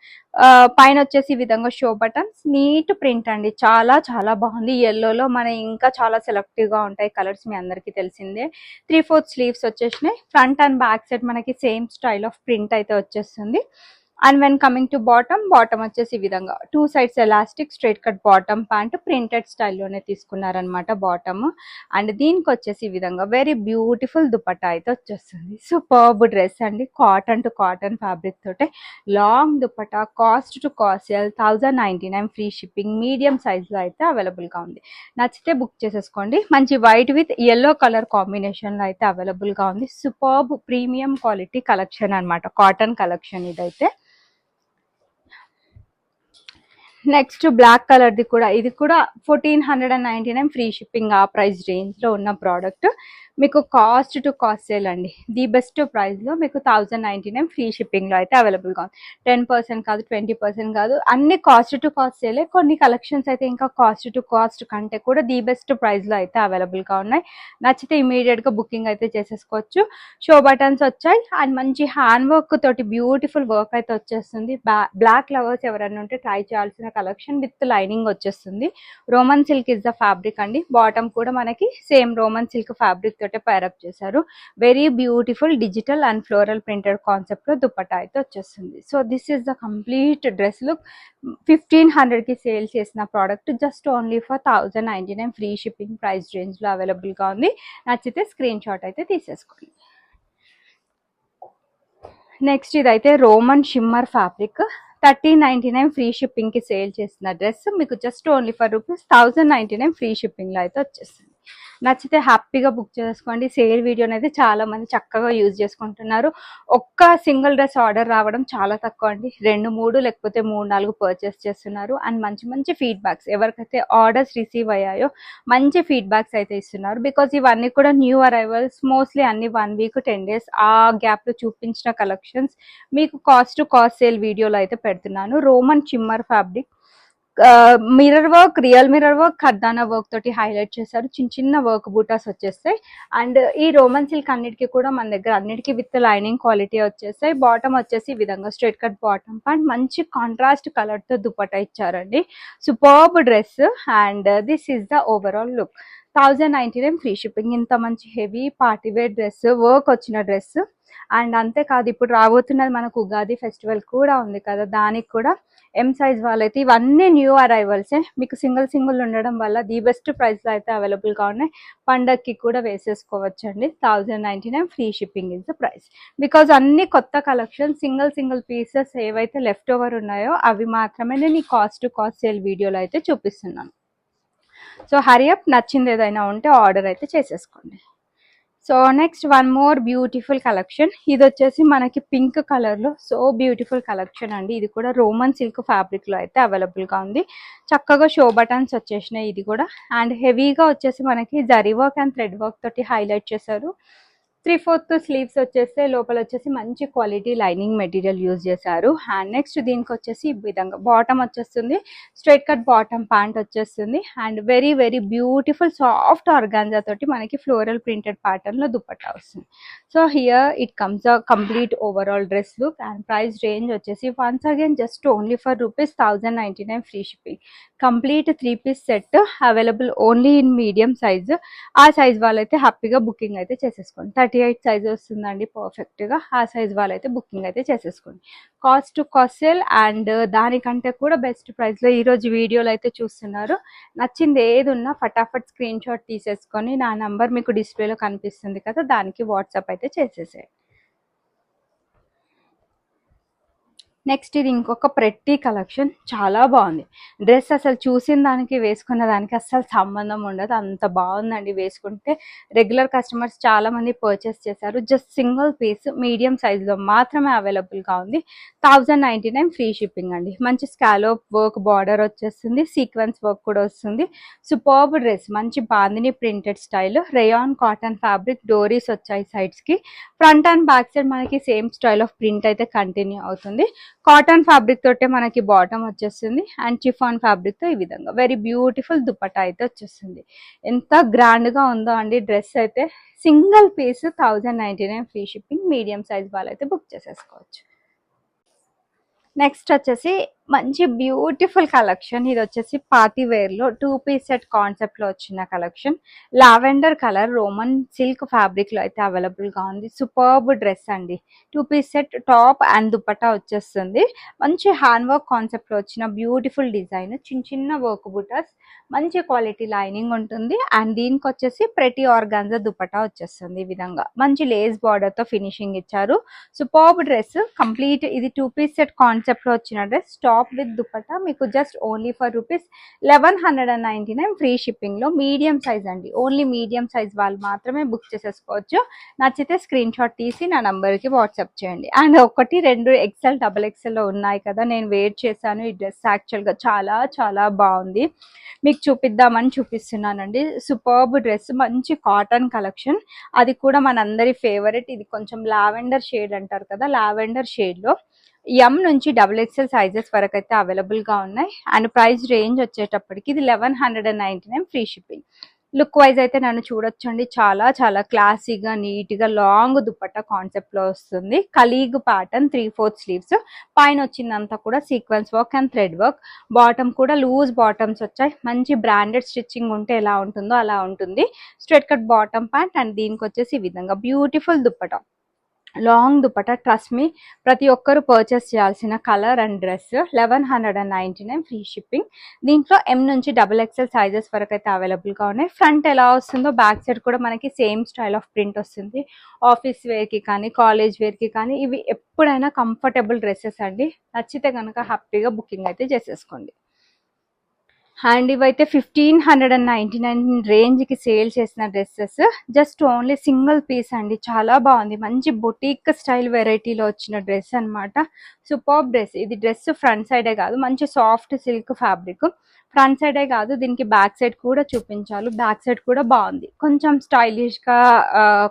పైన వచ్చేసి ఈ విధంగా షో బటన్స్, నీట్ ప్రింట్ అండి, చాలా చాలా బాగుంది. ఎల్లోలో మన ఇంకా చాలా సెలెక్టివ్ గా ఉంటాయి కలర్స్, మీ అందరికీ తెలిసిందే. 3/4 స్లీవ్స్ వచ్చేసినాయి. ఫ్రంట్ అండ్ బ్యాక్ సైడ్ మనకి సేమ్ స్టైల్ ఆఫ్ ప్రింట్ అయితే వచ్చేస్తుంది. And when coming to bottom, bottom వచ్చేసి ఈ విధంగా 2 sides elastic straight cut bottom pant, printed స్టైల్లోనే తీసుకున్నారనమాట బాటమ్. అండ్ దీనికి వచ్చేసి ఈ విధంగా వెరీ బ్యూటిఫుల్ దుపట్టా అయితే వచ్చేస్తుంది. సూపర్బ్ డ్రెస్ అండి, కాటన్ టు కాటన్ ఫ్యాబ్రిక్ తోటే long dupatta. Cost to cost 1099 free shipping. Medium సైజ్లో అయితే అవైలబుల్గా ఉంది. నచ్చితే బుక్ చేసేసుకోండి. మంచి వైట్ విత్ ఎల్లో కలర్ కాంబినేషన్లో అయితే అవైలబుల్గా ఉంది. సూపర్బ్ ప్రీమియం క్వాలిటీ కలెక్షన్ అనమాట, కాటన్ కలెక్షన్ ఇదైతే. నెక్స్ట్ బ్లాక్ కలర్ ది కూడా, ఇది కూడా 1499 ఫ్రీ షిప్పింగ్. ఆ ప్రైస్ రేంజ్ లో ఉన్న ప్రోడక్ట్ మీకు కాస్ట్ టు కాస్ట్ సేల్ అండి. ది బెస్ట్ ప్రైస్ లో మీకు 1099 ఫ్రీ షిప్పింగ్ లో అయితే అవైలబుల్ గా ఉంది. 10% కాదు, 20% కాదు, అన్ని కాస్ట్ టు కాస్ట్ సేలే. కొన్ని కలెక్షన్స్ అయితే ఇంకా కాస్ట్ టు కాస్ట్ కంటే కూడా ది బెస్ట్ ప్రైస్ లో అయితే అవైలబుల్ గా ఉన్నాయి. నచ్చితే ఇమీడియట్ గా బుకింగ్ అయితే చేసేసుకోవచ్చు. షో బటన్స్ వచ్చాయి అండ్ మంచి హ్యాండ్ వర్క్ తోటి బ్యూటిఫుల్ వర్క్ అయితే వచ్చేస్తుంది. బ్లాక్ లవర్స్ ఎవరైనా ఉంటే ట్రై చేయాల్సిన కలెక్షన్. విత్ లైనింగ్ వచ్చేస్తుంది. Roman silk is the fabric అండి. బాటమ్ కూడా మనకి సేమ్ రోమన్ సిల్క్ ఫ్యాబ్రిక్ తోటే పైరప్ చేశారు. Very beautiful digital and floral printed concept లో దుపట్టా అయితే వచ్చేస్తుంది. So this is the complete dress look. 1500 కి సేల్ చేసిన product just only for 1099 free shipping price range లో అవైలబుల్ గా ఉంది. నచ్చితే స్క్రీన్ షాట్ అయితే తీసేసుకోండి. నెక్స్ట్ ఇదైతే Roman shimmer fabric. 1399 free shipping కి సేల్ చేసిన డ్రెస్ మీకు just only for rupees 1099 free shipping లో అయితే వచ్చేస్తుంది. నచ్చితే హ్యాపీగా బుక్ చేసుకోండి. సేల్ వీడియోని అయితే చాలా మంది చక్కగా యూజ్ చేసుకుంటున్నారు. ఒక్క సింగిల్ డ్రెస్ ఆర్డర్ రావడం చాలా తక్కువ అండి. 2, 3 లేకపోతే 3, 4 పర్చేస్ చేస్తున్నారు. అండ్ మంచి మంచి ఫీడ్బ్యాక్స్, ఎవరికైతే ఆర్డర్స్ రిసీవ్ అయ్యాయో మంచి ఫీడ్బ్యాక్స్ అయితే ఇస్తున్నారు. బికాజ్ ఇవన్నీ కూడా న్యూ అరైవల్స్, మోస్ట్లీ అన్ని 1 వీక్ 10 డేస్ ఆ గ్యాప్ లో చూపించిన కలెక్షన్స్ మీకు కాస్ట్ టు కాస్ట్ సేల్ వీడియోలో అయితే పెడుతున్నాను. Roman shimmer fabric, mirror work, real mirror work, ఖర్దానా వర్క్ తోటి హైలైట్ చేశారు. చిన్న చిన్న వర్క్ బూటాస్ వచ్చేస్తాయి. అండ్ ఈ రోమన్ సిల్క్ అన్నిటికీ కూడా మన దగ్గర అన్నిటికీ విత్ లైనింగ్ క్వాలిటీ వచ్చేస్తాయి. బాటమ్ వచ్చేసి ఈ విధంగా స్ట్రైట్ కట్ బాటమ్ అండ్ మంచి కాంట్రాస్ట్ కలర్ తో దుపట్టా ఇచ్చారండి. Superb dress and this is the overall look. 1099 free shipping. ఇంత మంచి heavy party wear dress, work వచ్చిన డ్రెస్. అండ్ అంతేకాదు, ఇప్పుడు రాబోతున్నది మనకు ఉగాది ఫెస్టివల్ కూడా ఉంది కదా, దానికి కూడా ఎం సైజ్ వాళ్ళైతే ఇవన్నీ న్యూ అరైవల్సే. మీకు సింగిల్ ఉండడం వల్ల ది బెస్ట్ ప్రైస్ లో అయితే అవైలబుల్ గా ఉన్నాయి. పండక్కి కూడా వేసేసుకోవచ్చు అండి. 1099 free shipping is the price. Because అన్ని కొత్త కలెక్షన్, సింగిల్ పీసెస్ ఏవైతే లెఫ్ట్ ఓవర్ ఉన్నాయో అవి మాత్రమే నేను ఈ కాస్ట్ టు కాస్ట్ సేల్ వీడియోలో అయితే చూపిస్తున్నాను. సో హరియప్, నచ్చింది ఏదైనా ఉంటే ఆర్డర్ అయితే చేసేసుకోండి. So next one more beautiful collection. ఇది వచ్చేసి మనకి పింక్ కలర్ లో సో బ్యూటిఫుల్ కలెక్షన్ అండి. ఇది కూడా రోమన్ సిల్క్ ఫ్యాబ్రిక్ లో అయితే అవైలబుల్ గా ఉంది. చక్కగా షో బటన్స్ వచ్చేసినాయి ఇది కూడా. అండ్ హెవీగా వచ్చేసి మనకి zari work and thread work తోటి హైలైట్ చేశారు. 3/4 స్లీవ్స్ వచ్చేస్తే లోపల వచ్చేసి మంచి క్వాలిటీ లైనింగ్ మెటీరియల్ యూజ్ చేశారు. అండ్ నెక్స్ట్ దీనికి వచ్చేసి ఈ విధంగా బాటమ్ వచ్చేస్తుంది. స్ట్రైట్ కట్ బాటమ్ ప్యాంట్ వచ్చేస్తుంది. And very very beautiful soft organza తోటి మనకి ఫ్లోరల్ ప్రింటెడ్ ప్యాటర్న్ లో దుపట్టా వస్తుంది. So here it comes a complete overall dress look. And price range వచ్చేసి once again just only for rupees 1099 free shipping. Complete 3 piece set available only in medium size. ఆ size వాళ్ళైతే హ్యాపీగా booking అయితే చేసేసుకోండి. 38 size వస్తుందండి perfect గా. ఆ size వాళ్ళైతే బుకింగ్ అయితే చేసేసుకోండి. Cost to cost sale and దానికంటే కూడా బెస్ట్ ప్రైస్ లో ఈ రోజు వీడియోలో అయితే చూస్తున్నారు. నచ్చింది ఏది ఉన్నా ఫటాఫట్ స్క్రీన్ షాట్ తీసేసుకొని నా నంబర్ మీకు డిస్ప్లేలో కనిపిస్తుంది కదా, దానికి వాట్సాప్ అయితే చేసేసేయండి. నెక్స్ట్ ఇది ఇంకొక ప్రెట్టి కలెక్షన్, చాలా బాగుంది డ్రెస్. అసలు చూసిన దానికి వేసుకున్న దానికి అసలు సంబంధం ఉండదు, అంత బాగుందండి. వేసుకుంటే రెగ్యులర్ కస్టమర్స్ చాలా మంది పర్చేస్ చేశారు. Just single piece medium size లో మాత్రమే అవైలబుల్ గా ఉంది. 1099 ఫ్రీ షిప్పింగ్ అండి. మంచి స్కాలోప్ వర్క్ బార్డర్ వచ్చేస్తుంది, సీక్వెన్స్ వర్క్ కూడా వస్తుంది. సూపర్బ్ డ్రెస్, మంచి bandhani printed style, rayon cotton fabric, డోరీస్ వచ్చాయి సైడ్స్ కి. ఫ్రంట్ అండ్ బ్యాక్ సైడ్ మనకి సేమ్ స్టైల్ ఆఫ్ ప్రింట్ అయితే కంటిన్యూ అవుతుంది. కాటన్ ఫ్యాబ్రిక్ తోటే మనకి బాటమ్ వచ్చేస్తుంది అండ్ చిఫాన్ ఫ్యాబ్రిక్ తో ఈ విధంగా వెరీ బ్యూటిఫుల్ దుపట్టా అయితే వచ్చేస్తుంది. ఎంత గ్రాండ్ గా ఉందో అండి డ్రెస్ అయితే. Single piece 1099 free shipping. Medium size వాళ్ళైతే బుక్ చేసేసుకోవచ్చు. నెక్స్ట్ వచ్చేసి మంచి బ్యూటిఫుల్ కలెక్షన్. ఇది వచ్చేసి పార్టీ వేర్ లో 2 పీస్ సెట్ కాన్సెప్ట్ లో వచ్చిన collection. Lavender colour Roman silk fabric లో అయితే అవైలబుల్ గా ఉంది. సూపర్బ్ డ్రెస్ అండి. 2 piece set top and dupatta వచ్చేస్తుంది. మంచి హ్యాండ్ వర్క్ కాన్సెప్ట్ లో వచ్చిన బ్యూటిఫుల్ డిజైన్. చిన్న చిన్న వర్క్ బుటాస్, మంచి క్వాలిటీ లైనింగ్ ఉంటుంది అండ్ దీనికి వచ్చేసి ప్రతి ఆర్గాన్జా దుపట్టా వచ్చేస్తుంది. ఈ విధంగా మంచి లేస్ బార్డర్ తో ఫినిషింగ్ ఇచ్చారు. Superb dress complete. ఇది 2 పీస్ సెట్ కాన్సెప్ట్ లో వచ్చిన డ్రెస్. టాప్ విత్ దుపట్టా మీకు just only for rupees 1199 free shipping లో. మీడియం సైజ్ అండి. ఓన్లీ మీడియం సైజ్ వాళ్ళు మాత్రమే బుక్ చేసేసుకోవచ్చు. నచ్చితే స్క్రీన్ షాట్ తీసి నా నంబర్ కి వాట్సాప్ చేయండి. అండ్ 1, 2 ఎక్సెల్, డబుల్ ఎక్సెల్ లో ఉన్నాయి కదా, నేను వేర్ చేశాను. ఈ డ్రెస్ యాక్చువల్ గా చాలా చాలా బాగుంది. మీకు చూపిద్దామని చూపిస్తున్నానండి. Superb dress. మంచి కాటన్ కలెక్షన్. అది కూడా మనందరి ఫేవరెట్. ఇది కొంచెం లావెండర్ షేడ్ అంటారు కదా, లావెండర్ షేడ్ లో ఎం నుంచి డబుల్ ఎక్స్ఎల్ సైజెస్ వరకు అయితే అవైలబుల్ గా ఉన్నాయి. అండ్ ప్రైస్ రేంజ్ వచ్చేటప్పటికి ఇది 1199 ఫ్రీ షిప్పింగ్. లుక్ వైజ్ అయితే నన్ను చూడొచ్చండి. చాలా చాలా క్లాసీగా నీట్ గా లాంగ్ దుపట్టా కాన్సెప్ట్ లో వస్తుంది. Colleague pattern 3/4 sleeves. పైన వచ్చిందంతా కూడా sequence work and thread work. Bottom కూడా లూజ్ బాటమ్స్ వచ్చాయి. మంచి బ్రాండెడ్ స్టిచ్చింగ్ ఉంటే ఎలా ఉంటుందో అలా ఉంటుంది. Straight cut bottom pant and దీనికి వచ్చేసి ఈ విధంగా beautiful dupatta, long dupatta. Trust me, ప్రతి ఒక్కరు పర్చేస్ చేయాల్సిన colour and dress. 1199 free shipping. దీంట్లో ఎం నుంచి డబుల్ ఎక్స్ఎల్ సైజెస్ వరకు అయితే అవైలబుల్ గా ఉన్నాయి. ఫ్రంట్ ఎలా వస్తుందో బ్యాక్ సైడ్ కూడా మనకి సేమ్ స్టైల్ ఆఫ్ ప్రింట్ వస్తుంది. ఆఫీస్ వేర్ కి కానీ కాలేజ్ వేర్ కి కానీ ఇవి ఎప్పుడైనా కంఫర్టబుల్ డ్రెస్సెస్ అండి. నచ్చితే కనుక హ్యాపీగా బుకింగ్ అయితే చేసేసుకోండి. అండ్ ఇవైతే 1599 రేంజ్ కి సేల్ చేసిన dresses. Just only single piece అండి. చాలా బాగుంది. మంచి బొటిక్ స్టైల్ వెరైటీలో వచ్చిన డ్రెస్ అనమాట. Super dress. ఇది డ్రెస్ ఫ్రంట్ సైడే కాదు, మంచి సాఫ్ట్ సిల్క్ ఫ్యాబ్రిక్. ఫ్రంట్ సైడే కాదు, దీనికి బ్యాక్ సైడ్ కూడా చూపించాలి. బ్యాక్ సైడ్ కూడా బాగుంది. కొంచెం స్టైలిష్ గా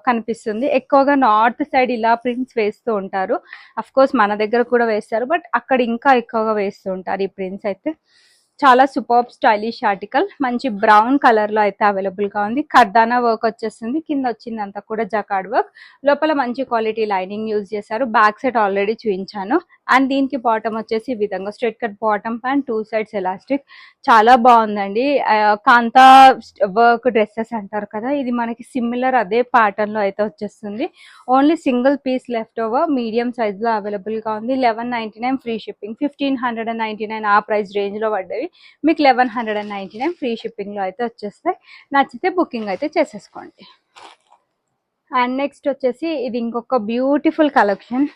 కనిపిస్తుంది. ఎక్కువగా నార్త్ సైడ్ ఇలా ప్రింట్స్ వేస్తూ ఉంటారు. అఫ్ కోర్స్ మన దగ్గర కూడా వేస్తారు, బట్ అక్కడ ఇంకా ఎక్కువగా వేస్తూ ఉంటారు ఈ ప్రింట్స్ అయితే. చాలా సూపర్ స్టైలిష్ ఆర్టికల్. మంచి బ్రౌన్ కలర్ లో అయితే అవైలబుల్ గా ఉంది. కర్దానా వర్క్ వచ్చేస్తుంది. కింద వచ్చిందంతా కూడా జకార్డ్ వర్క్. లోపల మంచి క్వాలిటీ లైనింగ్ యూజ్ చేశారు. బ్యాక్ సైడ్ ఆల్రెడీ చూపించాను. అండ్ దీనికి బాటమ్ వచ్చేసి ఈ విధంగా straight cut bottom pant, 2 sides elastic. చాలా బాగుందండి. కాంతా వర్క్ డ్రెస్సెస్ అంటారు కదా, ఇది మనకి సిమిలర్ అదే ప్యాటర్న్ లో అయితే వచ్చేస్తుంది. Only single piece left over. Medium size లో అవైలబుల్ గా ఉంది. 1199 ఫ్రీ షిప్పింగ్. 1599 ఆ ప్రైస్ రేంజ్ లో పడ్డవి మీకు 1199 ఫ్రీ షిప్పింగ్ లో అయితే వచ్చేస్తాయి. నచ్చితే బుకింగ్ అయితే చేసేసుకోండి. అండ్ నెక్స్ట్ వచ్చేసి ఇది ఇంకొక బ్యూటిఫుల్ కలెక్షన్.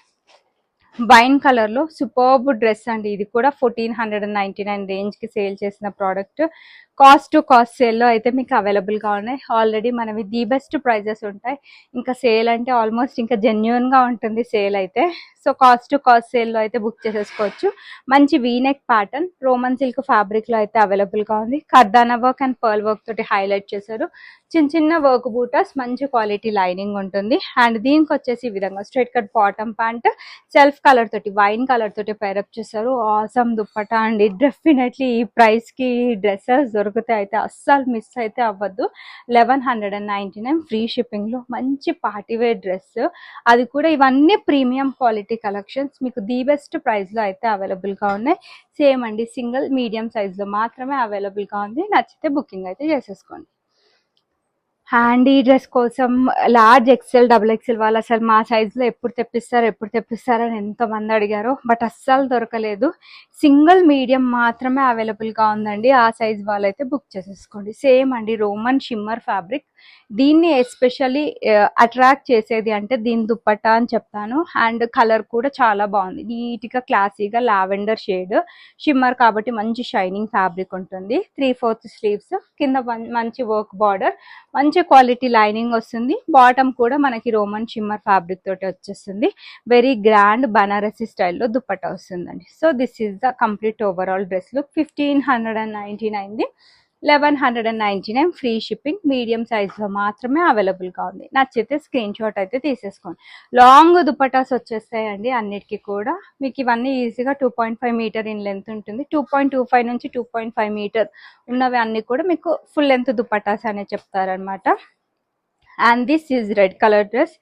వైన్ కలర్ లో సూపర్బ్ డ్రెస్ అండి. ఇది కూడా 1499 రేంజ్ కి సేల్ చేసిన product. Cost to cost sale లో అయితే మీకు అవైలబుల్ గా ఉన్నాయి. ఆల్రెడీ మనవి ది బెస్ట్ ప్రైజెస్ ఉంటాయి. ఇంకా సేల్ అంటే ఆల్మోస్ట్ ఇంకా జెన్యున్ గా ఉంటుంది సేల్ అయితే. So cost to cost sale లో అయితే బుక్ చేసేసుకోవచ్చు. మంచి V-neck pattern Roman silk fabric లో అయితే అవైలబుల్ గా ఉంది. కర్దానా వర్క్ అండ్ పర్ల్ వర్క్ తోటి హైలైట్ చేశారు. చిన్న చిన్న వర్క్ బూటాస్, మంచి క్వాలిటీ లైనింగ్ ఉంటుంది. అండ్ దీనికి వచ్చేసి ఈ విధంగా straight cut bottom pant self colour తోటి, వైన్ కలర్ తోటి పేరప్ చేశారు. ఆసమ్ దుప్పటా అండి. డెఫినెట్లీ ఈ ప్రైస్ కి డ్రెస్సెస్ దొరికితే అయితే అస్సలు మిస్ అయితే అవ్వద్దు. 1199 ఫ్రీ షిప్పింగ్ లో మంచి పార్టీవేర్ డ్రెస్. అది కూడా ఇవన్నీ ప్రీమియం క్వాలిటీ కలెక్షన్స్. మీకు ది బెస్ట్ ప్రైస్ లో అయితే అవైలబుల్ గా ఉన్నాయి. సేమ్ అండి, సింగిల్ మీడియం సైజ్ లో మాత్రమే అవైలబుల్ గా ఉంది. నచ్చితే బుకింగ్ అయితే చేసేసుకోండి. అండ్ ఈ డ్రెస్ కోసం లార్జ్ ఎక్సెల్, డబుల్ ఎక్సెల్ వాళ్ళు అసలు మా సైజులో ఎప్పుడు తెప్పిస్తారు అని ఎంతమంది అడిగారు, బట్ అస్సలు దొరకలేదు. సింగిల్ మీడియం మాత్రమే అవైలబుల్గా ఉందండి. ఆ సైజ్ వాళ్ళైతే బుక్ చేసేసుకోండి. సేమ్ అండి, రోమన్ షిమ్మర్ ఫ్యాబ్రిక్. దీన్ని ఎస్పెషల్లీ అట్రాక్ట్ చేసేది అంటే దీని దుప్పట్టా అని చెప్తాను. అండ్ కలర్ కూడా చాలా బాగుంది. నీట్గా క్లాసీగా లావెండర్ షేడ్, షిమ్మర్ కాబట్టి మంచి షైనింగ్ ఫ్యాబ్రిక్ ఉంటుంది. 3/4 స్లీవ్స్, కింద మంచి వర్క్ బార్డర్, మంచి క్వాలిటీ లైనింగ్ వస్తుంది. బాటమ్ కూడా మనకి రోమన్ షిమ్మర్ ఫ్యాబ్రిక్ తోటి వచ్చేస్తుంది. వెరీ గ్రాండ్ బనారసి స్టైల్లో దుపట్టా వస్తుందండి. So this is the complete overall dress look. 1599 1199 free shipping. Medium సైజ్లో మాత్రమే అవైలబుల్గా ఉంది. నచ్చితే స్క్రీన్ షాట్ అయితే తీసేసుకోండి. లాంగ్ దుపటాస్ వచ్చేస్తాయండి అన్నిటికీ కూడా. మీకు ఇవన్నీ ఈజీగా 2.5 మీటర్ ఇన్ లెంత్ ఉంటుంది. 2.25 నుంచి 2.5 మీటర్ ఉన్నవి అన్నీ కూడా మీకు ఫుల్ లెంత్ దుపటాస్ అనే చెప్తారనమాట. And this is red colour dress,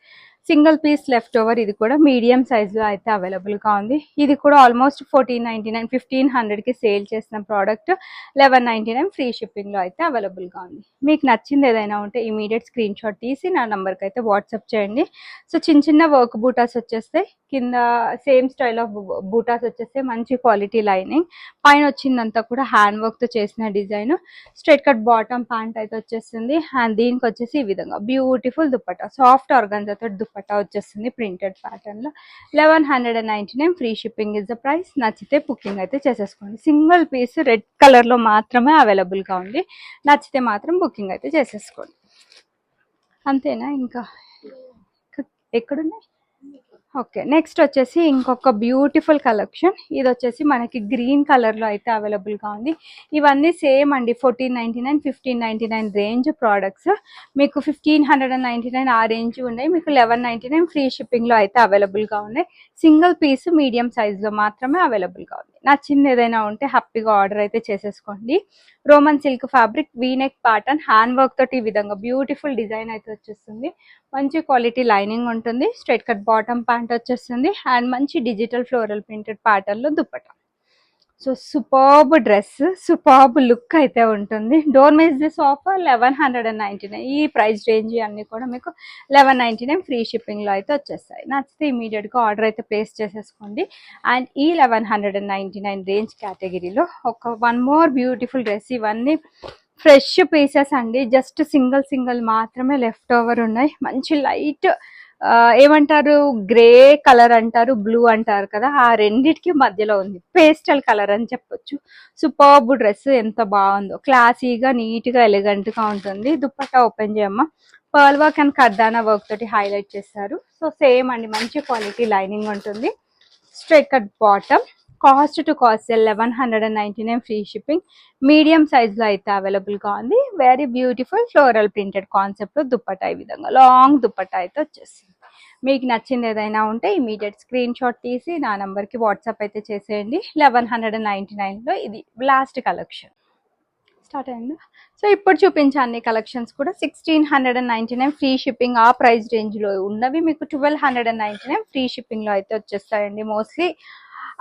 single piece left over. ఇది కూడా మీడియం సైజ్లో అయితే అవైలబుల్గా ఉంది. ఇది కూడా ఆల్మోస్ట్ 1499 1500కి సేల్ చేసిన ప్రోడక్ట్ 1199 ఫ్రీ షిప్పింగ్లో అయితే అవైలబుల్గా ఉంది. మీకు నచ్చింది ఏదైనా ఉంటే ఇమీడియట్ స్క్రీన్ షాట్ తీసి నా నెంబర్కి అయితే వాట్సాప్ చేయండి. సో చిన్న చిన్న వర్క్ బూటాస్ వచ్చేస్తాయి, కింద సేమ్ స్టైల్ ఆఫ్ బూటాస్ వచ్చేస్తే మంచి క్వాలిటీ లైనింగ్, పైన వచ్చిందంతా కూడా హ్యాండ్ వర్క్తో చేసిన design, straight cut bottom pant అయితే వచ్చేస్తుంది. అండ్ దీనికి వచ్చేసి ఈ విధంగా బ్యూటిఫుల్ దుపట్టా, సాఫ్ట్ ఆర్గాన్జాతో దుపట్టా వచ్చేస్తుంది ప్రింటెడ్ ప్యాటర్న్ లో. 1199 free shipping is the price. నచ్చితే బుకింగ్ అయితే చేసేసుకోండి. సింగిల్ పీస్ రెడ్ కలర్ లో మాత్రమే అవైలబుల్ గా ఉంది. నచ్చితే మాత్రం బుకింగ్ అయితే చేసేసుకోండి. అంతేనా? ఇంకా ఎక్కడున్నాయి? ఓకే, నెక్స్ట్ వచ్చేసి ఇంకొక బ్యూటిఫుల్ కలెక్షన్. ఇది వచ్చేసి మనకి గ్రీన్ కలర్లో అయితే అవైలబుల్గా ఉంది. ఇవన్నీ సేమ్ అండి, 1499 1599 రేంజ్ ప్రోడక్ట్స్. మీకు 1599 ఆ రేంజ్ ఉన్నాయి, మీకు 1199 ఫ్రీ షిప్పింగ్లో అయితే అవైలబుల్గా ఉన్నాయి. సింగిల్ పీస్ మీడియం సైజ్లో మాత్రమే అవైలబుల్గా ఉంది. నచ్చింది ఏదైనా ఉంటే హ్యాపీగా ఆర్డర్ అయితే చేసేసుకోండి. Roman silk fabric, V-neck pattern, hand work తోటి ఈ విధంగా బ్యూటిఫుల్ డిజైన్ అయితే వచ్చేస్తుంది. మంచి క్వాలిటీ లైనింగ్ ఉంటుంది, స్ట్రైట్ కట్ బాటమ్ ప్యాంట్ వచ్చేస్తుంది, అండ్ మంచి డిజిటల్ ఫ్లోరల్ ప్రింటెడ్ ప్యాటర్న్ లో dupatta. So superb dress, superb look అయితే ఉంటుంది. Don't miss this offer. 1199 ఈ ప్రైస్ రేంజ్ అన్ని కూడా మీకు 1199 ఫ్రీ షిప్పింగ్ లో అయితే వచ్చేస్తాయి. నచ్చితే ఇమీడియట్ గా ఆర్డర్ అయితే ప్లేస్ చేసేసుకోండి. అండ్ ఈ 1199 రేంజ్ కేటగిరీలో ఒక వన్ మోర్ బ్యూటిఫుల్ డ్రెస్. ఇవన్నీ ఫ్రెష్ పీసెస్ అండి, జస్ట్ సింగిల్ మాత్రమే లెఫ్ట్ ఓవర్ ఉన్నాయి. మంచి లైట్ ఏమంటారు, గ్రే కలర్ అంటారు, బ్లూ అంటారు కదా, ఆ రెండిటికి మధ్యలో ఉంది. పేస్టల్ కలర్ అని చెప్పొచ్చు. సూపర్బ్ డ్రెస్, ఎంత బాగుందో, క్లాసీగా నీట్గా ఎలిగెంట్గా ఉంటుంది. దుపట్టా ఓపెన్ చేయమ్మా. Pearl work and kardana work తోటి హైలైట్ చేస్తారు. సో సేమ్ అండి, మంచి క్వాలిటీ లైనింగ్ ఉంటుంది. Straight cut bottom, cost to cost 1199 free shipping. Medium సైజ్లో అయితే అవైలబుల్గా ఉంది. వెరీ బ్యూటిఫుల్ ఫ్లోరల్ ప్రింటెడ్ కాన్సెప్ట్లో దుపట్టా ఈ విధంగా లాంగ్ దుపట్టా అయితే వచ్చేస్తుంది. మీకు నచ్చింది ఏదైనా ఉంటే ఇమీడియట్ స్క్రీన్ షాట్ తీసి నా నెంబర్కి వాట్సాప్ అయితే చేసేయండి. 1199లో ఇది లాస్ట్ కలెక్షన్ స్టార్ట్ అయింది. సో ఇప్పుడు చూపించే అన్ని కలెక్షన్స్ కూడా 1699 ఫ్రీ షిప్పింగ్ ఆ ప్రైస్ రేంజ్లో ఉన్నవి మీకు 1299 ఫ్రీ షిప్పింగ్లో అయితే వచ్చేస్తాయండి. మోస్ట్లీ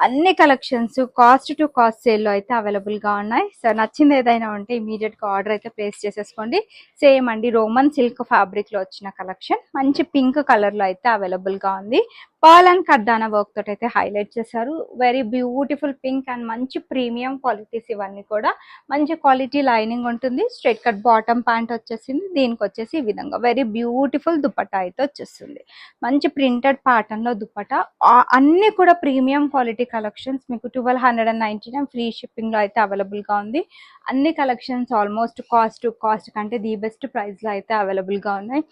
అన్ని కలెక్షన్స్ కాస్ట్ టు కాస్ట్ సేల్లో అయితే అవైలబుల్గా ఉన్నాయి. సో నచ్చింది ఏదైనా ఉంటే ఇమీడియట్గా ఆర్డర్ అయితే ప్లేస్ చేసేసుకోండి. సేమ్ అండి, రోమన్ సిల్క్ ఫ్యాబ్రిక్లో వచ్చిన కలెక్షన్ మంచి పింక్ కలర్లో అయితే అవైలబుల్గా ఉంది. పర్ల్ అండ్ కర్దానా వర్క్ తోటి అయితే హైలైట్ చేశారు. వెరీ బ్యూటిఫుల్ పింక్ అండ్ మంచి ప్రీమియం క్వాలిటీస్ ఇవన్నీ కూడా. మంచి క్వాలిటీ లైనింగ్ ఉంటుంది. స్ట్రైట్ కట్ బాటమ్ ప్యాంట్ వచ్చేసింది. దీనికి వచ్చేసి ఈ విధంగా వెరీ బ్యూటిఫుల్ దుపట్టా అయితే వచ్చేస్తుంది. మంచి ప్రింటెడ్ ప్యాటర్న్లో దుపట్టా. అన్నీ కూడా ప్రీమియం క్వాలిటీ కలెక్షన్స్ మీకు 1299 ఫ్రీ షిప్పింగ్లో అయితే అవైలబుల్గా ఉంది. అన్ని కలెక్షన్స్ ఆల్మోస్ట్ కాస్ట్ కంటే ది బెస్ట్ ప్రైస్లో అయితే అవైలబుల్గా ఉన్నాయి.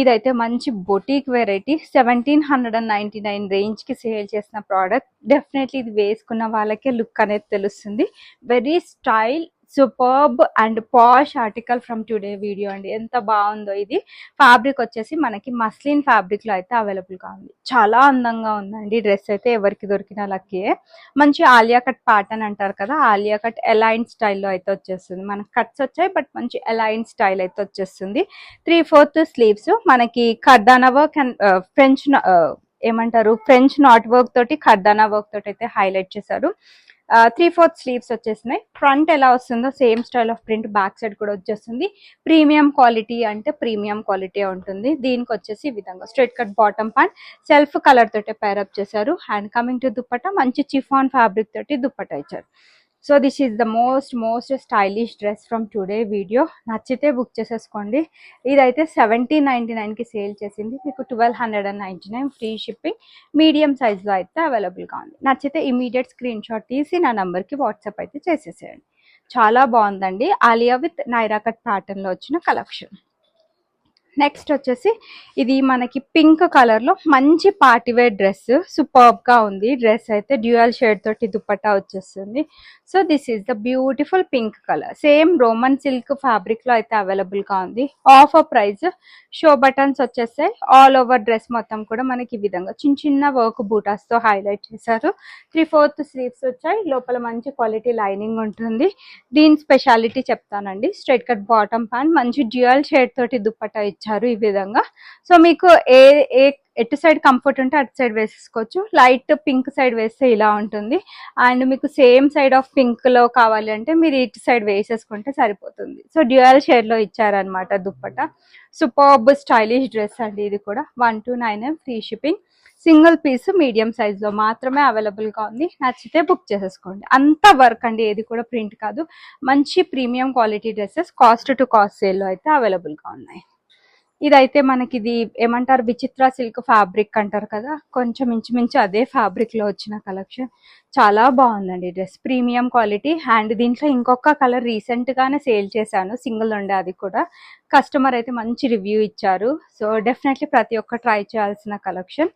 ఇదైతే మంచి బొటీక్ వెరైటీ, 1799 రేంజ్కి సేల్ చేసిన ప్రోడక్ట్. డెఫినెట్లీ ఇది వేసుకున్న వాళ్ళకే లుక్ అనేది తెలుస్తుంది. Very style, superb and posh article from today video అండి. ఎంత బాగుందో. ఇది ఫ్యాబ్రిక్ వచ్చేసి మనకి మస్లిన్ ఫ్యాబ్రిక్లో అయితే అవైలబుల్గా ఉంది. చాలా అందంగా ఉందండి డ్రెస్ అయితే, ఎవరికి దొరికిన లక్కీయే. మంచి ఆలియా కట్ ప్యాటర్న్ అంటారు కదా, ఆలియా కట్ ఎలైన్ స్టైల్లో అయితే వచ్చేస్తుంది. మనకి కట్స్ వచ్చాయి, బట్ మంచి ఎలైన్ స్టైల్ అయితే వచ్చేస్తుంది. 3/4 స్లీవ్స్ మనకి kardana work and French knot work తోటి కర్దానా వర్క్ తోటి అయితే హైలైట్ చేశారు. 3/4 స్లీవ్స్ వచ్చేసినాయి. ఫ్రంట్ ఎలా వస్తుందో same style of print back side కూడా వచ్చేస్తుంది. ప్రీమియం క్వాలిటీ అంటే ప్రీమియం క్వాలిటీ ఉంటుంది. దీనికి వచ్చేసి ఈ విధంగా straight cut bottom pant self colour తోటి పేరప్ చేశారు. అండ్ కమింగ్ టు దుపట్టా, మంచి చిఫాన్ ఫ్యాబ్రిక్ తోటి దుపట్టా ఇచ్చారు. So this is the most stylish dress from today video. నచ్చితే బుక్ చేసేసుకోండి. ఇదైతే 1799కి సేల్ చేసింది, మీకు 1299 ఫ్రీ షిప్పింగ్. మీడియం సైజ్లో అయితే అవైలబుల్గా ఉంది. నచ్చితే ఇమీడియట్ స్క్రీన్ షాట్ తీసి నా నెంబర్కి వాట్సాప్ అయితే చేసేసేయండి. చాలా బాగుందండి. ఆలియా విత్ నైరా కట్ ప్యాటర్న్లో వచ్చిన కలెక్షన్. నెక్స్ట్ వచ్చేసి ఇది మనకి పింక్ కలర్ లో మంచి పార్టీవేర్ డ్రెస్, సూపర్బ్ గా ఉంది డ్రెస్ అయితే. డ్యూయల్ షేడ్ తోటి దుపట్టా వచ్చేస్తుంది. So this is the beautiful pink colour. Same Roman silk fabric లో అయితే అవైలబుల్ గా ఉంది. Offer price. షో బటన్స్ వచ్చేస్తాయి. ఆల్ ఓవర్ డ్రెస్ మొత్తం కూడా మనకి ఈ విధంగా చిన్న చిన్న వర్క్ బూటాస్ తో హైలైట్ చేశారు. 3/4 స్లీవ్స్ వచ్చాయి. లోపల మంచి క్వాలిటీ లైనింగ్ ఉంటుంది. దీని స్పెషాలిటీ చెప్తానండి. స్ట్రైట్ కట్ బాటమ్ ప్యాంట్, మంచి డ్యూయల్ షేడ్ తోటి దుపట్టా ఇచ్చారు ఈ విధంగా. సో మీకు ఎటు సైడ్ కంఫర్ట్ ఉంటే అటు సైడ్ వేసేసుకోవచ్చు. లైట్ పింక్ సైడ్ వేస్తే ఇలా ఉంటుంది. అండ్ మీకు సేమ్ సైడ్ ఆఫ్ పింక్ లో కావాలి అంటే మీరు ఇటు సైడ్ వేసేసుకుంటే సరిపోతుంది. సో డ్యూయల్ షేడ్ లో ఇచ్చారనమాట దుపట్టా. సూపర్బ్ స్టైలిష్ డ్రెస్ అండి ఇది కూడా. 1299 free shipping. Single piece medium size లో మాత్రమే అవైలబుల్ గా ఉంది. నచ్చితే బుక్ చేసేసుకోండి. అంత వర్క్ అండి, ఏది కూడా ప్రింట్ కాదు. మంచి premium quality dresses cost to cost sale లో అయితే అవైలబుల్ గా ఉన్నాయి. ఇదైతే మనకి ఇది ఏమంటారు, విచిత్ర సిల్క్ ఫ్యాబ్రిక్ అంటారు కదా, కొంచెం ఇంచుమించు అదే ఫ్యాబ్రిక్ లో వచ్చిన కలెక్షన్. చాలా బాగుందండి డ్రెస్, ప్రీమియం క్వాలిటీ. అండ్ దీంట్లో ఇంకొక కలర్ రీసెంట్ గానే సేల్ చేశాను, సింగిల్ ఉండే, అది కూడా కస్టమర్ అయితే మంచి రివ్యూ ఇచ్చారు. సో డెఫినెట్లీ ప్రతి ఒక్క ట్రై చేయాల్సిన కలెక్షన్.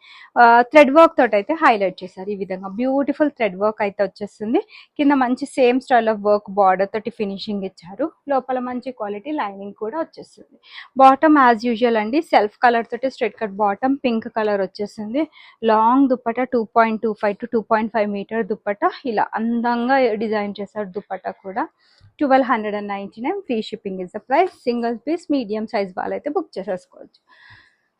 థ్రెడ్ వర్క్ తోటి అయితే హైలైట్ చేశారు. ఈ విధంగా బ్యూటిఫుల్ థ్రెడ్ వర్క్ అయితే వచ్చేస్తుంది. కింద మంచి same style of work border తోటి ఫినిషింగ్ ఇచ్చారు. లోపల మంచి క్వాలిటీ లైనింగ్ కూడా వచ్చేస్తుంది. బాటమ్ యాజ్ యూజువల్ అండి, సెల్ఫ్ కలర్ తోటి straight cut bottom, pink colour వచ్చేసింది. Long dupatta 2.25 to 2.5 metre dupatta. ఇలా అందంగా డిజైన్ చేశారు దుపట్టా కూడా. 1299 free shipping is the price. Single piece medium size వాళ్ళైతే బుక్ చేసేసుకోవచ్చు.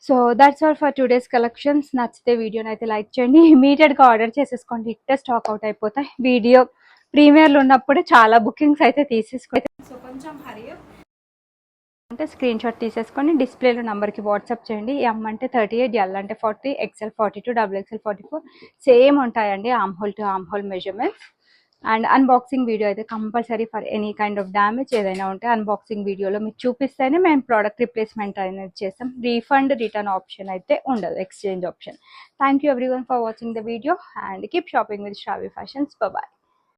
So that's all for today's collections. నచ్చితే వీడియోని అయితే లైక్ చేయండి, ఇమీడియట్గా ఆర్డర్ చేసేసుకోండి, ఇట్టే స్టాక్ అవుట్ అయిపోతాయి. వీడియో ప్రీమియర్లు ఉన్నప్పుడు చాలా బుకింగ్స్ అయితే తీసేసుకోండి. సో కొంచెం హరి అంటే స్క్రీన్ షాట్ తీసేసుకొని డిస్ప్లేలో నెంబర్కి వాట్సాప్ చేయండి. ఎం అంటే 38, ఎల్ అంటే 40, ఎక్స్ఎల్ 42, XXL 44 సేమ్ ఉంటాయండి, armhole to armhole measurements. And unboxing video అయితే compulsory for any kind of damage ఏదైనా ఉంటే అన్బాక్సింగ్ వీడియోలో మీకు చూపిస్తేనే మేము ప్రోడక్ట్ రిప్లేస్మెంట్ అనేది చేస్తాం. రీఫండ్, రిటర్న్ ఆప్షన్ అయితే ఉండదు, exchange option. Thank you everyone for watching the video and keep shopping with Sravya Fashions. Bye.